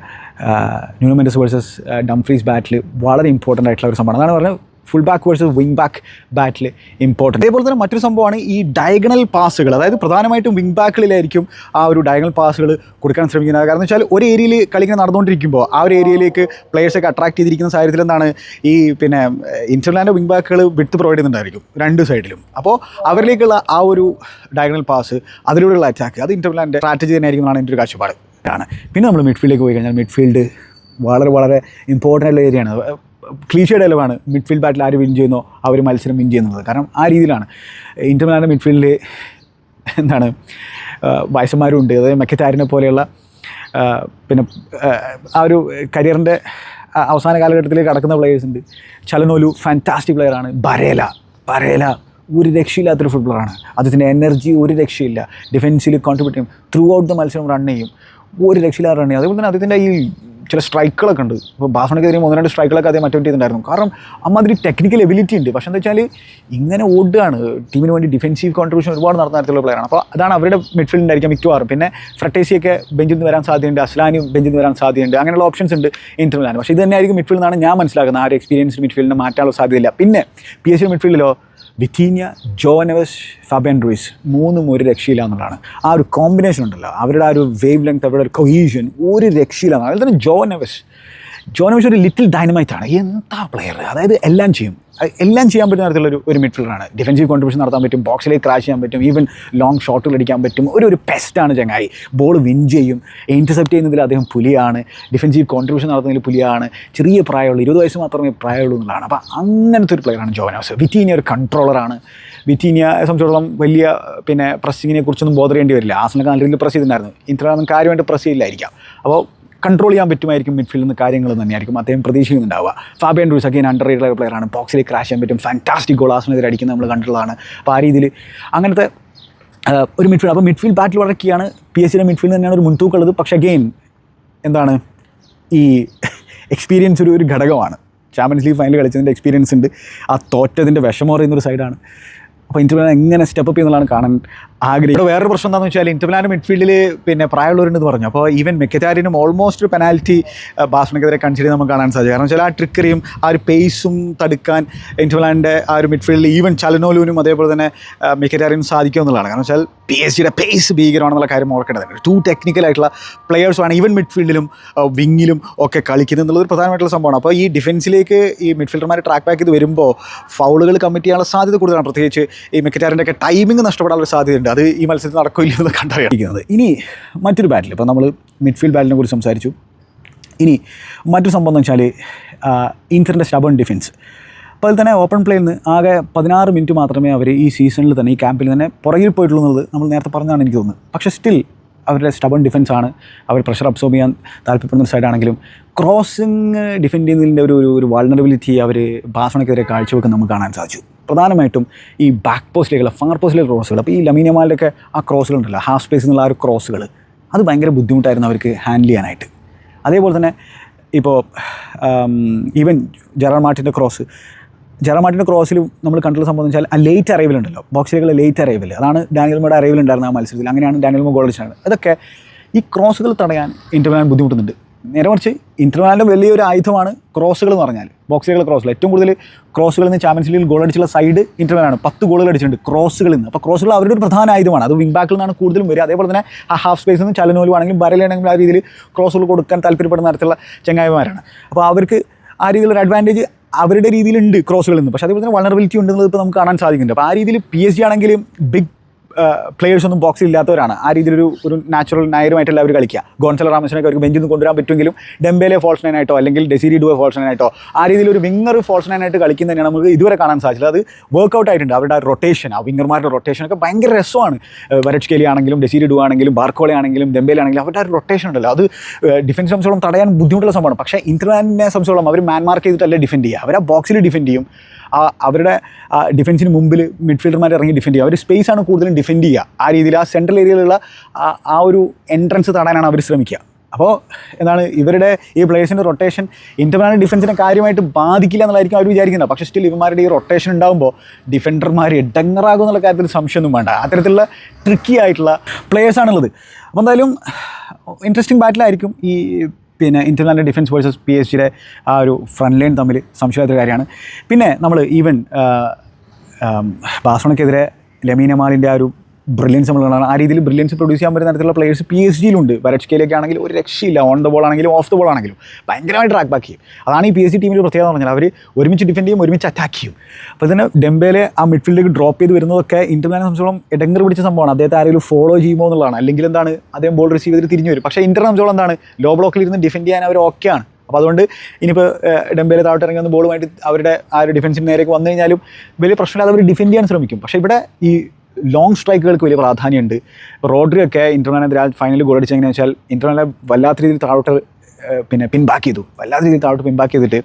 Speaker 1: Nuno Mendes versus Dumfries battle വളരെ ഇമ്പോർട്ടൻ്റ് ആയിട്ടുള്ള ഒരു സംഭവമാണ്. അതാണ് പറഞ്ഞത് full back versus wing back battle important. അതേപോലെ തന്നെ മറ്റൊരു സംഭവമാണ് ഈ ഡയഗണൽ പാസുകൾ. അതായത് പ്രധാനമായിട്ടും വിങ് ബാക്കുകളിലായിരിക്കും ആ ഒരു ഡയഗണൽ പാസുകൾ കൊടുക്കാൻ ശ്രമിക്കുന്നത്. കാരണം വെച്ചാൽ ഒരു ഏരിയയിൽ കളിക്കാൻ നടന്നുകൊണ്ടിരിക്കുമ്പോൾ ആ ഒരു ഏരിയയിലേക്ക് പ്ലേയേഴ്സൊക്കെ അട്രാക്ട് ചെയ്തിരിക്കുന്ന സാഹചര്യത്തിൽ എന്താണ് ഈ പിന്നെ ഇൻ്റർലാൻഡ് വിങ് ബാക്കുകൾ വിട്ട് പ്രൊവൈഡ് ചെയ്യുന്നുണ്ടായിരിക്കും രണ്ട് സൈഡിലും. അപ്പോൾ അവരിലേക്കുള്ള ആ ഒരു ഡയഗണൽ പാസ്, അതിലൂടെയുള്ള അറ്റാക്ക്, അത് ഇൻ്റർലാൻഡ് സ്ട്രാറ്റജി തന്നെയായിരിക്കും എന്നാണ് എൻ്റെ ഒരു കാഴ്ചപ്പാട്. പിന്നെ നമ്മൾ മിഡ്ഫീൽഡിലേക്ക് പോയി കഴിഞ്ഞാൽ മിഡ്ഫീൽഡ് വളരെ ഇമ്പോർട്ടൻ്റ് ആയിട്ടുള്ള ഏരിയയാണ്. ക്ലീഷേ ഡയലോഗാണ്, മിഡ്ഫീൽഡ് ബാറ്റിൽ ആര് വിൻ ചെയ്യുന്നോ അവർ മത്സരം വിൻ ചെയ്യുന്നത്. കാരണം ആ രീതിയിലാണ് ഇൻ്റർലാൻഡ് മിഡ്ഫീൽഡിൽ എന്താണ് വയസ്സന്മാരും ഉണ്ട്. അതായത് മെക്കറ്റാരിനെ പോലെയുള്ള പിന്നെ ആ ഒരു കരിയറിൻ്റെ അവസാന കാലഘട്ടത്തിലേക്ക് കടക്കുന്ന പ്ലെയേഴ്സ് ഉണ്ട്. ചലനോലു ഫാൻറ്റാസ്റ്റിക് പ്ലെയറാണ്. ബരേല ഒരു രക്ഷയില്ലാത്തൊരു ഫുട്ബോളറാണ്. അദ്ദേഹത്തിൻ്റെ എനർജി ഒരു രക്ഷയില്ല. ഡിഫെൻസിൽ കോൺട്രിബ്യൂട്ട് ചെയ്യും, ത്രൂ ഔട്ട് ദ മത്സരം റൺ ചെയ്യും, ഒരു രക്ഷയില്ലാതെ റൺ ചെയ്യും. അതേപോലെ തന്നെ അദ്ദേഹത്തിൻ്റെ ഈ ചില സ്ട്രൈക്കുകളൊക്കെ ഉണ്ട്. ഇപ്പോൾ ബാഴ്സലോണയ്ക്കെതിരെ 1-2 സ്ട്രൈക്കുകളൊക്കെ അദ്ദേഹം അറ്റംപ്റ്റ് ചെയ്തിട്ടുണ്ടായിരുന്നു. കാരണം അമ്മാതിരി ടെക്നിക്കൽ എബിലിറ്റി ഉണ്ട്. പക്ഷേ എന്താ വെച്ചാൽ ഇങ്ങനെ ഓടുകയാണ്, ടീമിന് വേണ്ടി ഡിഫെൻസീവ് കോൺട്രിബ്യൂഷൻ ഒരുപാട് നടന്ന തരത്തിലുള്ള പ്ലെയറാണ്. അപ്പോൾ അതാണ് അവരുടെ മിഡ്ഫീൽഡിലായിരിക്കും മിക്കവാറും. പിന്നെ ഫ്രട്ടേസിയൊക്കെ ബെഞ്ചിൽ നിന്ന് വരാൻ സാധ്യതയുണ്ട്, അസ്ലാനി ബെഞ്ചിൽ നിന്ന് വരാൻ സാധ്യതയുണ്ട്. അങ്ങനെയുള്ള ഓപ്ഷൻസ് ഉണ്ട് ഇൻ്റർലാൻഡ്. പക്ഷേ ഇത് തന്നെയായിരിക്കും മിഡ്ഫീൽഡ് എന്നാണ് ഞാൻ മനസ്സിലാക്കുന്നത്. ആ ഒരു എക്സ്പീരിയൻസ് മിഡ്ഫീൽഡിനെ മാറ്റാനുള്ള സാധ്യതയില്ല. പിന്നെ PSG മിഡ്ഫീൽഡിലോ വിറ്റീനിയ, ജോ നെവസ്, ഫാബിയൻ റൂയിസ് മൂന്നും ഒരു രക്ഷയില്ല എന്നുള്ളതാണ്. ആ ഒരു കോമ്പിനേഷൻ ഉണ്ടല്ലോ, അവരുടെ ആ ഒരു വേവ് ലെങ്ത്, അവരുടെ ഒരു കൊഹീഷൻ ഒരു രക്ഷയിലാണ്. അതുപോലെ തന്നെ ജോ നെവസ് ഒരു ലിറ്റിൽ ഡൈനമൈറ്റാണ്. എന്താ പ്ലെയർ, അതായത് എല്ലാം ചെയ്യാൻ പറ്റുന്ന തരത്തിലുള്ള ഒരു മിഡ്ഫീൽഡറാണ്. ഡിഫൻസീവ് കോൺട്രിബ്യൂഷൻ നടത്താൻ പറ്റും, ബോക്സിലേക്ക് ക്രാഷ് ചെയ്യാൻ പറ്റും, ഈവൻ ലോങ് ഷോട്ടുകൾ അടിക്കാൻ പറ്റും. ഒരു പെസ്റ്റാണ് ചങ്ങായി. ബോൾ വിൻ ചെയ്യും, ഇൻ്റർസെപ്റ്റ് ചെയ്യുന്നതിൽ അദ്ദേഹം പുലിയാണ്, ഡിഫൻസീവ് കോൺട്രിബ്യൂഷൻ നടത്തുന്നതിൽ പുലിയാണ്. ചെറിയ പ്രായമുള്ളൂ, 20 വയസ്സ് മാത്രമേ പ്രായമുള്ളൂ എന്നുള്ളതാണ്. അപ്പോൾ അങ്ങനത്തെ ഒരു പ്ലെയറാണ് ജോ നെവസ്. വിറ്റീനിയ ഒരു കൺട്രോളറാണ്. വിറ്റീനിയയെ സംബന്ധിച്ചിടത്തോളം വലിയ പിന്നെ പ്രസ്സിങ്ങിനെ കുറിച്ചൊന്നും ബോധർ ചെയ്യേണ്ടി വരില്ല. ആസനൊക്കെ നല്ല രീതിയിൽ പ്രസ് ചെയ്തിട്ടുണ്ടായിരുന്നു. ഇൻ്റർലാൻഡ് കാര്യമായിട്ട് പ്രസ് ചെയ്യില്ലായിരിക്കാം. അപ്പോൾ കൺട്രോൾ ചെയ്യാൻ പറ്റുമായിരിക്കും മിഡ്ഫീൽഡിൽ നിന്ന് കാര്യങ്ങൾ തന്നെയായിരിക്കും അദ്ദേഹം പ്രതീക്ഷിക്കുന്നുണ്ടാവുക. Fabian Ruiz again underrated പ്ലെയറാണ്. ബോക്സിലേക്ക് ക്രാഷ് ചെയ്യാൻ പറ്റും, ഫാൻറ്റാസ്റ്റിക് ഗോൾ ആസനെതിരെ അടിക്കുന്നത് നമ്മൾ കണ്ടിട്ടുള്ളതാണ്. അപ്പോൾ ആ രീതിയിൽ അങ്ങനത്തെ ഒരു മിഡ്ഫീൽഡ്. അപ്പോൾ മിഡ്ഫീൽഡ് ബാറ്റിൽ വളരെ കീയാണ്. PSG മിഡ്ഫീൽഡ് തന്നെയാണ് ഒരു മുൻതൂക്കമുള്ളത്. പക്ഷേ അഗെയിൻ എന്താണ് ഈ എക്സ്പീരിയൻസ് ഒരു ഘടകമാണ്. ചാമ്പ്യൻസ് ലീഗ് ഫൈനൽ കളിച്ചതിൻ്റെ എക്സ്പീരിയൻസ് ഉണ്ട്, ആ തോറ്റതിൻ്റെ വിഷമം പറയുന്നൊരു സൈഡാണ്. അപ്പോൾ ഇൻ്റർലാൻഡ് എങ്ങനെ സ്റ്റെപ്പ് അപ്പ് ചെയ്യുന്നതാണ് കാണാൻ ആഗ്രഹിക്കും. വേറൊരു പ്രശ്നം എന്താണെന്ന് വെച്ചാൽ ഇൻ്റർലാൻഡ് മിഡ്ഫീൽഡിൽ പിന്നെ പ്രായമുള്ളവരുണ്ടെന്ന് പറഞ്ഞു. അപ്പോൾ ഈവൻ മെക്കറ്റാരിനും ഓൾമോസ്റ്റ് ഒരു പെനാൽറ്റി ബാഴ്സലോണയ്ക്കെതിരെ കൺസിഡർ ചെയ്ത് നമുക്ക് കാണാൻ സാധിക്കും. കാരണം വെച്ചാൽ ആ ട്രിക്കറിയും ആ ഒരു പേസും തടുക്കാൻ ഇൻ്റർലാൻഡിൻ്റെ ആ ഒരു മിഡ്ഫീൽഡിൽ ഈവൻ ചലനോലുവിനും അതേപോലെ തന്നെ മെക്കറ്റാരിനും സാധിക്കും എന്നുള്ളതാണ്. കാരണം വെച്ചാൽ PSG പേസ് ഭീകരമാണെന്നുള്ള കാര്യം ഓർക്കേണ്ടതുണ്ട്. 2 ടെക്നിക്കലായിട്ടുള്ള പ്ലെയേഴ്സുമാണ് ഈവൻ മിഡ്ഫീൽഡിലും വിങ്ങിലും ഒക്കെ കളിക്കുന്നത് എന്നുള്ളത് ഒരു പ്രധാനമായിട്ടുള്ള സംഭവമാണ്. അപ്പോൾ ഈ ഡിഫൻസിലേക്ക് ഈ മിഡ്ഫീൽഡർമാരെ ട്രാക്ക് ബാക്ക് ചെയ്ത് വരുമ്പോൾ ഫൗളുകൾ കമ്മിറ്റ് ചെയ്യാനുള്ള സാധ്യത കൂടുതലാണ്. പ്രത്യേകിച്ച് ഈ മെക്കറ്റാരിൻ്റെ ഒക്കെ ടൈമിംഗ് നഷ്ടപ്പെടാനുള്ള സാധ്യതയുണ്ട്. അത് ഈ മത്സരത്തിൽ നടക്കില്ലെന്ന് കണ്ടറിയിക്കുന്നത്. ഇനി മറ്റൊരു ബാറ്റിൽ ഇപ്പോൾ നമ്മൾ മിഡ്ഫീൽഡ് ബാറ്റിനെ കുറിച്ച് സംസാരിച്ചു. ഇനി മറ്റൊരു സംഭവം എന്ന് വെച്ചാൽ ഇൻറ്ററിൻ്റെ സ്റ്റബൺ ഡിഫൻസ്. അപ്പോൾ അതിൽ തന്നെ ഓപ്പൺ പ്ലേയിൽ നിന്ന് ആകെ 16 മിനിറ്റ് മാത്രമേ അവർ ഈ സീസണിൽ തന്നെ ഈ ക്യാമ്പിൽ തന്നെ പുറകിൽ പോയിട്ടുള്ളൂ എന്നുള്ളത് നമ്മൾ നേരത്തെ പറഞ്ഞതാണ് എനിക്ക് തോന്നുന്നത്. പക്ഷേ സ്റ്റിൽ അവരുടെ സ്റ്റബൺ ഡിഫൻസ് ആണ്. അവർ പ്രഷർ അബ്സോർബ് ചെയ്യാൻ താല്പര്യപ്പെടുന്ന ഒരു സൈഡാണെങ്കിലും ക്രോസിങ് ഡിഫെൻഡ് ചെയ്യുന്നതിൻ്റെ ഒരു വാൾണറബിലിറ്റി അവർ ബാഴ്സലോണയ്ക്കെതിരെ കാഴ്ചവെക്കാൻ നമുക്ക് കാണാൻ സാധിച്ചു. പ്രധാനമായിട്ടും ഈ ബാക്ക് പോസ്റ്റിലേക്കുള്ള ഫാർ പോസ്റ്റിലേക്ക് ക്രോസുകൾ. അപ്പോൾ ഈ ലമീൻ യമാലിൻ്റെയൊക്കെ ആ ക്രോസുകളുണ്ടല്ലോ, ഹാഫ് സ്പേസിൽ നിന്നുള്ള ആ ഒരു ക്രോസുകൾ, അത് ഭയങ്കര ബുദ്ധിമുട്ടായിരുന്നു അവർക്ക് ഹാൻഡിൽ ചെയ്യാനായിട്ട്. അതേപോലെ തന്നെ ഇപ്പോൾ ഈവൻ ജെറാർഡ് മാർട്ടിൻ്റെ ക്രോസിൽ നമ്മൾ കണ്ടുള്ള സംഭവം എന്ന് വെച്ചാൽ ആ ലേറ്റ് അറൈവൽ ഉണ്ടല്ലോ, ബോക്സിലേക്കുള്ള ലേറ്റ് അറൈവൽ, അതാണ് ഡാനിയൽ മോയുടെ അറൈവൽ ഉണ്ടായിരുന്ന ആ മത്സരത്തിൽ. അങ്ങനെയാണ് ഡാനിയൽ മോ ഗോൾ അടിച്ചത്. അതൊക്കെ ഈ ക്രോസുകൾ തടയാൻ ഇന്റർ മിലാൻ ബുദ്ധിമുട്ടുന്നുണ്ട്. നേരെ മറിച്ച് ഇന്റർ മിലാൻ്റെ വലിയൊരു ആയുധമാണ് ക്രോസുകൾ എന്ന് പറഞ്ഞാൽ. ബോക്സിലേക്കുള്ള ക്രോസുകൾ ഏറ്റവും കൂടുതൽ ക്രോസുകളിൽ നിന്ന് ചാമ്പ്യൻസ് ലീഗിൽ ഗോൾ അടിച്ചുള്ള സൈഡ് ഇന്റർ മിലാനാണ്. 10 ഗോളുകൾ അടിച്ചിട്ടുണ്ട് ക്രോസുകളിൽ നിന്ന്. അപ്പോൾ ക്രോസുകൾ അവരുടെ ഒരു പ്രധാന ആയുധമാണ്. അത് വിങ് ബാക്കിൽ നിന്നാണ് കൂടുതലും വരിക. അതേപോലെ തന്നെ ആ ഹാഫ് സ്പേസിൽ നിന്ന് ചലനോലും ആണെങ്കിലും ബരലാണെങ്കിലും ആ രീതിയിൽ ക്രോസുകൾ കൊടുക്കാൻ താല്പര്യപ്പെടുന്ന തരത്തിലുള്ള ചങ്ങായിമാരാണ്. അപ്പോൾ അവർക്ക് ആ രീതിയിലൊരു അഡ്വാൻറ്റേജ് അവരുടെ രീതിയിലുണ്ട് ക്രോസുകളിൽ നിന്ന്. പക്ഷേ അതേപോലെ തന്നെ വൾണറബിലിറ്റി ഉണ്ടെന്നുള്ളത് ഇപ്പോൾ നമുക്ക് കാണാൻ സാധിക്കുന്നുണ്ട്. അപ്പോൾ ആ രീതിയിൽ PSG ആണെങ്കിലും ബിഗ് പ്ലേയേഴ്സൊന്നും ബോക്സിൽ ഇല്ലാത്തവരാണ്. ആ രീതിയിലൊരു നാച്ചുറൽ നായരുമായിട്ടല്ല അവർ കളിക്കുക. ഗോൺസലോ റാമസിനൊക്കെ അവർക്ക് ബെഞ്ചിൽ നിന്ന് കൊണ്ടുവരാൻ പറ്റുമെങ്കിലും ഡെംബേലെ ഫോൾസ് നയനായിട്ടോ അല്ലെങ്കിൽ ഡെസിരി ഡുവെ ഫോൾസ് നയനായിട്ടോ ആ രീതിയിൽ ഒരു വിങ്ങർ ഫോൾസ് നയനായിട്ട് കളിക്കുന്നതന്നെയാണ് നമുക്ക് ഇതുവരെ കാണാൻ സാധിച്ചത്. അത് വർക്കൗട്ട് ആയിട്ടുണ്ട്. അവരുടെ ആ റൊട്ടേഷൻ, ആ വിങ്ങർമാരുടെ റൊട്ടേഷനൊക്കെ ഭയങ്കര രസമാണ്. വരച്ച്കേലി ആണെങ്കിലും ഡെസിരി ഡുവ ആണെങ്കിലും ബാർക്കോളെ ആണെങ്കിലും ഡെംബേലെ ആണെങ്കിലും അവരുടെ ആ ഒരു റൊട്ടേഷൻ ഉണ്ടല്ലോ, അത് ഡിഫൻസ് സംബന്ധിച്ചോളം തടയാൻ ബുദ്ധിമുട്ടുള്ള സംഭവമാണ്. പക്ഷേ ഇന്റർനെ സംബന്ധിച്ചോളം അവർ മാൻ മാർക്ക് ചെയ്തിട്ടല്ലേ ഡിഫെൻഡ് ചെയ്യുക. അവർ ആ ബോക്സിൽ ഡിഫെൻഡ് ചെയ്യും. അവരുടെ ഡിഫൻസിന് മുമ്പിൽ മിഡ്ഫീൽഡർമാർ ഇറങ്ങി ഡിഫെൻഡ് ചെയ്യുക. അവർ സ്പേസാണ് കൂടുതലും ഡിഫെൻഡ് ചെയ്യുക. ആ രീതിയിൽ ആ സെൻട്രൽ ഏരിയയിലുള്ള ആ ഒരു എൻട്രൻസ് തടാനാണ് അവർ ശ്രമിക്കുക. അപ്പോൾ എന്താണ് ഇവരുടെ ഈ പ്ലേയേഴ്സിൻ്റെ റൊട്ടേഷൻ ഇന്റർനാഷണൽ ഡിഫൻസിനെ കാര്യമായിട്ട് ബാധിക്കില്ല എന്നുള്ളതായിരിക്കും അവർ വിചാരിക്കുന്നത്. പക്ഷേ സ്റ്റിൽ ഇവന്മാരുടെ ഈ റൊട്ടേഷൻ ഉണ്ടാകുമ്പോൾ ഡിഫൻഡർമാർ ഇടങ്ങറാകും എന്നുള്ള കാര്യത്തിൽ സംശയമൊന്നും വേണ്ട. അത്തരത്തിലുള്ള ട്രിക്കി ആയിട്ടുള്ള പ്ലേയേഴ്സാണുള്ളത്. അപ്പോൾ എന്തായാലും ഇൻട്രസ്റ്റിംഗ് ബാറ്റിലായിരിക്കും ഈ ഇന്റർനാഷണൽ ഡിഫൻസ് വേഴ്സസ് PSG ആ ഒരു ഫ്രണ്ട് ലൈൻ തമ്മിൽ സംശയമായൊരു കാര്യമാണ്. പിന്നെ നമ്മൾ ഈവൻ ബാഴ്സലോണയ്ക്കെതിരെ ലമീൻ യമാലിൻ്റെ ആ ഒരു ബ്രില്യൻസ് നമ്മൾ കാണാൻ, ആ രീതിയിൽ ബ്രില്യൻസ് പ്രൊഡ്യൂസ് ചെയ്യാൻ പറ്റുന്ന തരത്തിലുള്ള പ്ലേയേഴ്സ് PSG-യിലുണ്ട്. വരച്ച്കേലൊക്കെ ആണെങ്കിൽ ഒരു രക്ഷയില്ല. ഓൺ ദ ബോൾ ആണെങ്കിലും ഓഫ് ദ ബോൾ ആണെങ്കിലും ഭയങ്കരമായി ട്രാക്ക് ബാക്ക് ചെയ്യും. അതാണ് ഈ PSG ടീമിൽ പ്രത്യേകത എന്ന് പറഞ്ഞാൽ അവർ ഒരുമിച്ച് ഡിഫെൻഡ് ചെയ്യും, ഒരുമിച്ച് അറ്റാക്ക് ചെയ്യും. അപ്പോൾ ഇതിന് ഡെംബേലെ ആ മിഡ്ഫീൽഡിലേക്ക് ഡ്രോപ്പ് ചെയ്ത് വരുന്നതൊക്കെ ഇന്റർനെ സംബന്ധിച്ചോളം ഇടങ്ങർ പിടിച്ച സംഭവമാണ്. അദ്ദേഹത്തെ ആരെങ്കിലും ഫോളോ ചെയ്യുമോ എന്നുള്ളതാണ്. അല്ലെങ്കിൽ എന്താണ് അദ്ദേഹം ബോൾ റിസീവ് ചെയ്തിട്ട് തിരിഞ്ഞു വരും. പക്ഷേ ഇന്റർനെ സംബന്ധിച്ചോളം എന്താണ് ലോ ബ്ലോക്കിൽ ഇരുന്ന് ഡിഫെൻഡ് ചെയ്യാൻ അവർ ഓക്കെയാണ്. അപ്പോൾ അതുകൊണ്ട് ഇനിയിപ്പോൾ ഡെംബേലെ താഴോട്ട് ഇറങ്ങി വന്ന് ബോളുമായിട്ട് അവരുടെ ആ ഒരു ഡിഫൻസിന് നേരേക്ക് വന്നു കഴിഞ്ഞാലും വലിയ പ്രശ്നമില്ലാതെ അവർ ഡിഫെൻഡ് ചെയ്യാൻ ശ്രമിക്കും. പക്ഷേ ഇവിടെ ഈ ലോങ് സ്ട്രൈക്കുകൾക്ക് വലിയ പ്രാധാന്യമുണ്ട്. റോഡ്രി ഒക്കെ ഇന്റർനെതിരെ ഫൈനലിൽ ഗോൾ അടിച്ചെങ്ങനെയാണെന്ന് വെച്ചാൽ ഇന്റർനെ വല്ലാത്ത രീതിയിൽ താഴോട്ട് പിൻബാക്ക് ചെയ്തു. വല്ലാത്ത രീതിയിൽ താഴോട്ട് പിൻബാക്ക് ചെയ്തിട്ട്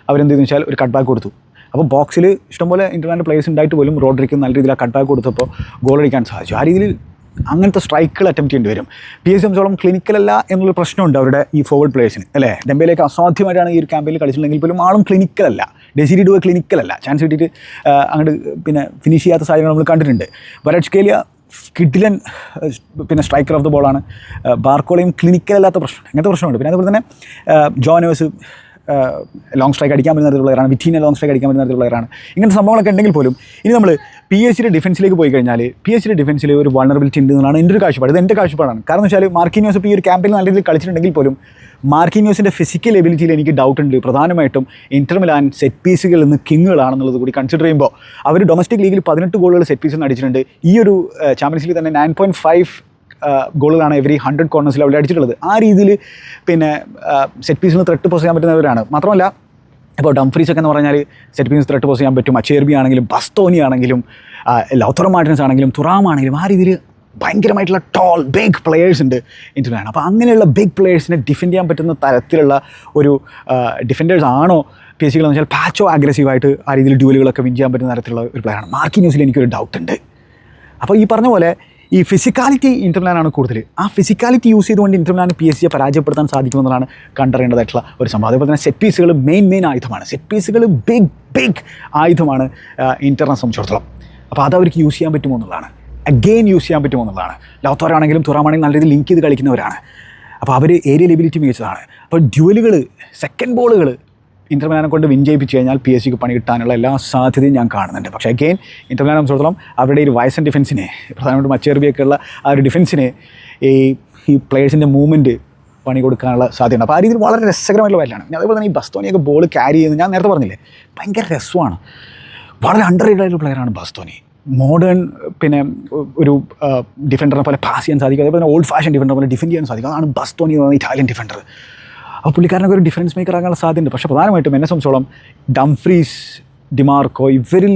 Speaker 1: അവരെന്ത് ചെയ്തെന്ന് വെച്ചാൽ ഒരു കട്ട് ബാക്ക് കൊടുത്തു. അപ്പോൾ ബോക്സിൽ ഇഷ്ടംപോലെ ഇന്റർനാഷണൽ പ്ലേയേഴ്സ് ഉണ്ടായിട്ട് പോലും റോഡ്രിക്ക് നല്ല രീതിയിൽ ആ കട്ട് ബാക്ക് കൊടുത്തപ്പോൾ ഗോൾ അടിക്കാൻ സാധിച്ചു. ആ രീതിയിൽ അങ്ങനത്തെ സ്ട്രൈക്കുകൾ അറ്റംപ്റ്റ് ചെയ്യേണ്ടി വരും. PSG സംബന്ധിച്ചോളം ക്ലിനിക്കലല്ല എന്നുള്ള പ്രശ്നമുണ്ട് അവരുടെ ഈ ഫോർവേഡ് പ്ലേയേഴ്സിന് അല്ലേ. ഡെംബേലേക്ക് അസാധ്യമായിട്ടാണ് ഈ ഒരു ക്യാമ്പയിനിൽ കളിച്ചിട്ടുണ്ടെങ്കിൽ പോലും ആളും ക്ലിനിക്കലല്ല. ഡെസിരി ഡുവെ ക്ലിനിക്കലല്ല. ചാൻസ് കിട്ടിയിട്ട് അങ്ങോട്ട് ഫിനിഷ് ചെയ്യാത്ത സാഹചര്യം നമ്മൾ കണ്ടിട്ടുണ്ട്. വരച്ച്കേലിയ കിഡിലൻ സ്ട്രൈക്കർ ഓഫ് ദ ബോളാണ്. ബാർക്കോളയും ക്ലിനിക്കലല്ലാത്ത പ്രശ്നം, അങ്ങനത്തെ പ്രശ്നമുണ്ട്. പിന്നെ അതുപോലെ തന്നെ ജോനേഴ്സ് ലോങ് സ്ട്രൈക്ക് അടിക്കാൻ പറ്റുന്ന തരത്തിലുള്ള പ്ലെയറാണ്. വിറ്റീനെ ലോങ് സ്ട്രൈക്ക് അടിക്കാൻ പറ്റുന്ന തരത്തിലുള്ള പ്ലെയറാണ്. ഇങ്ങനത്തെ സംഭവങ്ങളൊക്കെ ഉണ്ടെങ്കിൽ പോലും ഇനി നമ്മൾ PSG ഡിഫൻസിലേക്ക് പോയി കഴിഞ്ഞാൽ PSG ഡിഫൻസിൽ ഒരു വൾണറബിലിറ്റി ഉണ്ട് എന്നാണ് എൻ്റെ ഒരു കാഴ്ചപ്പാട്. ഇത് എൻ്റെ കാഴ്ചപ്പാടാണ്. കാരണം എന്ന് വെച്ചാൽ മാർക്കിന്യോസ് ഇപ്പോൾ ഈ ഒരു ക്യാമ്പയിൽ നല്ല രീതിയിൽ കളിച്ചിട്ടുണ്ടെങ്കിൽ പോലും മാർക്കിന്യോസിൻ്റെ ഫിസിക്കൽ എബിലിറ്റിയിൽ എനിക്ക് ഡൗട്ട് ഉണ്ട്. പ്രധാനമായിട്ടും ഇന്റർ മിലാൻ സെറ്റ് പീസുകളിൽ നിന്ന് കിങ്ങുകളാണെന്നുള്ളത് കൂടി കൺസിഡർ ചെയ്യുമ്പോൾ അവർ ഡൊമസ്റ്റിക് ലീഗിൽ 18 ഗോളുകൾ സെറ്റ് പീസിൽ നിന്ന് അടിച്ചിട്ടുണ്ട്. ഈ ഒരു ചാമ്പ്യൻസ് ലീഗ് തന്നെ 9.5 ഗോളുകളാണ് എവരി 100 കോർണേഴ്സിൽ അവിടെ അടിച്ചിട്ടുള്ളത്. ആ രീതിയിൽ സെറ്റ് പീസിന് ത്രെട്ട് പോസ് ചെയ്യാൻ പറ്റുന്നവരാണ്. മാത്രമല്ല ഇപ്പോൾ ഡംഫ്രീസ് ഒക്കെ എന്ന് പറഞ്ഞാൽ സെറ്റ് പീസ് ത്രെട്ട് പോസ് ചെയ്യാൻ പറ്റും. അച്ചേർബി ആണെങ്കിലും ബസ്തോനി ആണെങ്കിലും ലൗത്തറോ മാർട്ടിൻസ് ആണെങ്കിലും തുറാം ആണെങ്കിലും ആ രീതിയിൽ ഭയങ്കരമായിട്ടുള്ള ടോൾ ബിഗ് പ്ലെയേഴ്സ് ഉണ്ട് ഇന്റർനാണ്. അപ്പോൾ അങ്ങനെയുള്ള ബിഗ് പ്ലെയേഴ്സിനെ ഡിഫെൻഡ് ചെയ്യാൻ പറ്റുന്ന തരത്തിലുള്ള ഒരു ഡിഫൻഡേഴ്സ് ആണോ PSG എന്ന് വെച്ചാൽ പാച്ചോ അഗ്രസീവായിട്ട് ആ രീതിയിൽ ഡ്യൂലുകളൊക്കെ വിൻ ചെയ്യാൻ പറ്റുന്ന തരത്തിലുള്ള ഒരു പ്ലെയറാണ്. മാർക്കിന്യോസിൽ എനിക്കൊരു ഡൗട്ട് ഉണ്ട്. അപ്പോൾ ഈ പറഞ്ഞ പോലെ ഈ ഫിസിക്കാലിറ്റി ഇന്റർമിലാനാണ് കൂടുതൽ. ആ ഫിസിക്കാലിറ്റി യൂസ് ചെയ്തുകൊണ്ട് ഇന്റർമിലാന് PSG പരാജയപ്പെടുത്താൻ സാധിക്കുമെന്നാണ് കണ്ടറിയേണ്ടതായിട്ടുള്ള ഒരു സംഭവം. അതേപോലെ തന്നെ സെറ്റ് പീസുകൾ മെയിൻ ആയുധമാണ്. സെറ്റ് പീസുകൾ ബിഗ് ആയുധമാണ് ഇന്റർനെ സംബന്ധിച്ചിടത്തോളം. അപ്പോൾ അതവർക്ക് യൂസ് ചെയ്യാൻ പറ്റുമോ എന്നുള്ളതാണ്. അഗെയിൻ യൂസ് ചെയ്യാൻ പറ്റുമോ എന്നുള്ളതാണ്. ലൗത്തറോ തുറാമാണെങ്കിലും നല്ല രീതിയിൽ ലിങ്ക് ചെയ്ത് കളിക്കുന്നവരാണ്. അപ്പോൾ അവർ ഏരിയൽ എബിലിറ്റി മികച്ചതാണ്. അപ്പോൾ ഡ്യുവലുകൾ, സെക്കൻഡ് ബോളുകൾ ഇന്റർമിലാനെ കൊണ്ട് വിൻ ചെയ്യിപ്പിച്ച് കഴിഞ്ഞാൽ PSG പണി കിട്ടാനുള്ള എല്ലാ സാധ്യതയും ഞാൻ കാണുന്നുണ്ട്. പക്ഷേ അഗെയിൻ ഇന്റർമിലാനെ സംബന്ധിച്ചിടത്തോളം അവരുടെ ഒരു വയസ്സൻ ഡിഫൻസിനെ, പ്രധാനമായിട്ടും അച്ചേർബിയൊക്കെയുള്ള ആ ഒരു ഡിഫൻസിനെ ഈ പ്ലേയേഴ്സിൻ്റെ മൂവ്മെൻറ്റ് പണി കൊടുക്കാനുള്ള സാധ്യതയുണ്ട്. അപ്പോൾ ആ രീതിയിൽ വളരെ രസകരമായിട്ടുള്ള വയലാണ്. അതേപോലെ തന്നെ ഈ ബസ്തോനിയൊക്കെ ബോൾ ക്യാരി ചെയ്യുന്നത് ഞാൻ നേരത്തെ പറഞ്ഞില്ലേ, ഭയങ്കര രസമാണ്. വളരെ അണ്ടർ റേറ്റഡ് ആയിട്ടുള്ള പ്ലെയറാണ് ബസ്തോനി. മോഡേൺ ഒരു ഡിഫൻഡറിനെ പോലെ പാസ് ചെയ്യാൻ സാധിക്കും. അതേപോലെ തന്നെ ഓൾഡ് ഫാഷൻ ഡിഫൻഡർ പോലെ ഡിഫെൻഡ് ചെയ്യാൻ സാധിക്കും. അതാണ് ബസ്തോനി എന്ന് പറയുന്ന ഇറ്റാലിയൻ ഡിഫൻഡർ. അപ്പോൾ പുള്ളിക്കാരനൊക്കെ ഒരു ഡിഫറൻസ് മേക്കർ ആകാനുള്ള സാധ്യതയുണ്ട്. പക്ഷേ പ്രധാനമായിട്ടും എന്നെ സംബന്ധിച്ചോളം ഡംഫ്രീസ്, ഡിമാർക്കോ ഇവരിൽ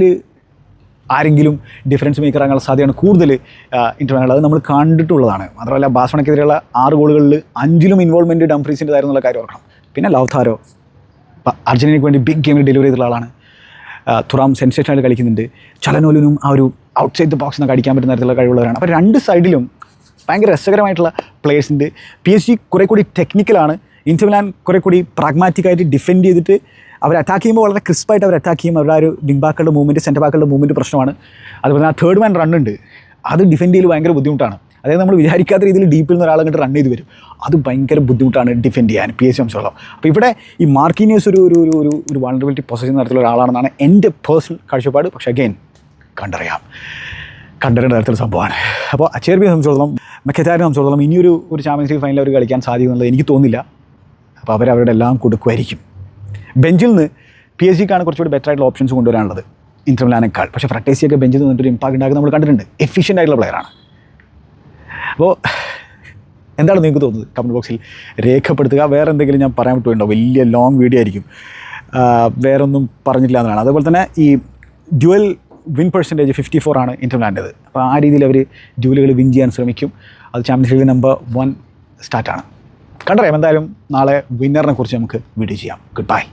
Speaker 1: ആരെങ്കിലും ഡിഫറൻസ് മേക്കർ ആകാനുള്ള സാധ്യതയാണ് കൂടുതൽ ഇൻ്റർനാഷണൽ. അത് നമ്മൾ കണ്ടിട്ടുള്ളതാണ്. മാത്രമല്ല ബാഴ്സലോണയ്ക്കെതിരെയുള്ള 6 ഗോളുകളിൽ 5ലും ഇൻവോൾവ്മെൻറ്റ് ഡംഫ്രീസിൻ്റെതായിരുന്നുള്ള കാര്യം ഓർക്കണം. പിന്നെ ലൗതാരോ അർജൻറ്റീനയ്ക്ക് വേണ്ടി ബിഗ് ഗെയിമിൽ ഡെലിവറി ചെയ്തിട്ടുള്ള ആളാണ്. തുറാം സെൻസേഷനായിട്ട് കളിക്കുന്നുണ്ട്. ചലനോലിനും ആ ഒരു ഔട്ട്സൈഡ് ദ ബോക്സ് എന്നൊക്കെ അടിക്കാൻ പറ്റുന്ന തരത്തിലുള്ള കഴിവുള്ളവരാണ്. അപ്പോൾ 2 സൈഡിലും ഭയങ്കര രസകരമായിട്ടുള്ള പ്ലേയേഴ്സ് ഉണ്ട്. PSG കുറേ കൂടി ടെക്നിക്കലാണ്. ഇന്റർ മിലാൻ കുറേ കൂടി പ്രാഗ്മാറ്റിക്കായിട്ട് ഡിഫെൻഡ് ചെയ്തിട്ട് അവർ അറ്റാക്ക് ചെയ്യുമ്പോൾ വളരെ ക്രിസ്പായിട്ട് അവർ അറ്റാക്ക് ചെയ്യും. അവരുടെ ആ ഒരു വിങ് ബാക്കുകളുടെ മൂവ്മെൻറ്റ്, സെൻറ്റർ ബാക്കുകളുടെ മൂവ്മെൻറ്റ് പ്രശ്നമാണ്. അതുപോലെ തന്നെ ആ തേർഡ് മാൻ റണ്ണുണ്ട്, അത് ഡിഫെൻഡ് ചെയ്യൽ ഭയങ്കര ബുദ്ധിമുട്ടാണ്. അതായത് നമ്മൾ വിചാരിക്കാത്ത രീതിയിൽ ഡീപ്പിൽ നിന്ന് ഒരാളെ കണ്ട് റൺ ചെയ്ത് വരും. അത് ഭയങ്കര ബുദ്ധിമുട്ടാണ് ഡിഫെൻഡ് ചെയ്യാൻ PSG സംബന്ധിച്ചോളം. അപ്പോൾ ഇവിടെ ഈ മാർക്കീനിയസ് ഒരു വൾണറബിലിറ്റി പൊസഷൻ നടത്തുന്ന ഒരാളാണെന്നാണ് എൻ്റെ പേഴ്സണൽ കാഴ്ചപ്പാട്. പക്ഷേ അഗെയിൻ കണ്ടറിയേണ്ട തരത്തിലുള്ള സംഭവമാണ്. അപ്പോൾ അച്ചേർബിയെ സംബന്ധിച്ചിടത്തോളം, മെക്കറ്റാരിനെ സംബന്ധിച്ചിടത്തോളം ഇനിയൊരു ചാമ്പ്യൻസ് ലീഗ് ഫൈനൽ അവർ കളിക്കാൻ സാധിക്കുന്നുള്ളത് എനിക്ക് തോന്നുന്നില്ല. അപ്പോൾ അവരുടെ എല്ലാം കൊടുക്കുമായിരിക്കും. ബെഞ്ചിൽ നിന്ന് PSG-ക്കാണ് കുറച്ചുകൂടി ബെറ്റർ ആയിട്ടുള്ള ഓപ്ഷൻസ് കൊണ്ടുവരാനുള്ളത് ഇന്റർ മിലാനേക്കാൾ. പക്ഷേ ഫ്രട്ടേസിയൊക്കെ ബെഞ്ചിൽ നിന്നിട്ടൊരു ഇമ്പാക്ട് ഉണ്ടാക്കുന്നത് നമ്മൾ കണ്ടിട്ടുണ്ട്. എഫിഷ്യൻ്റ് ആയിട്ടുള്ള പ്ലെയറാണ്. അപ്പോൾ എന്താണ് നിങ്ങൾക്ക് തോന്നുന്നത്? കമൻറ്റ് ബോക്സിൽ രേഖപ്പെടുത്തുക. വേറെ എന്തെങ്കിലും ഞാൻ പറയാൻ വിട്ടുണ്ടോ? വലിയ ലോങ് വീഡിയോ ആയിരിക്കും. വേറൊന്നും പറഞ്ഞിട്ടില്ല എന്നതാണ്. അതുപോലെ തന്നെ ഈ ഡ്യുവൽ വിൻ പെർസെൻറ്റേജ് 54 ആണ് ഇന്റർ മിലാൻ്റേത്. അപ്പോൾ ആ രീതിയിൽ അവർ ഡ്യുവലുകൾ വിൻ ചെയ്യാൻ ശ്രമിക്കും. അത് ചാമ്പ്യൻസ് ലീഗ് നമ്പർ 1 സ്റ്റാർട്ടാണ്. കണ്ടറിയാം. എന്തായാലും നാളെ വിന്നറിനെ കുറിച്ച് നമുക്ക് വീഡിയോ ചെയ്യാം. Good bye.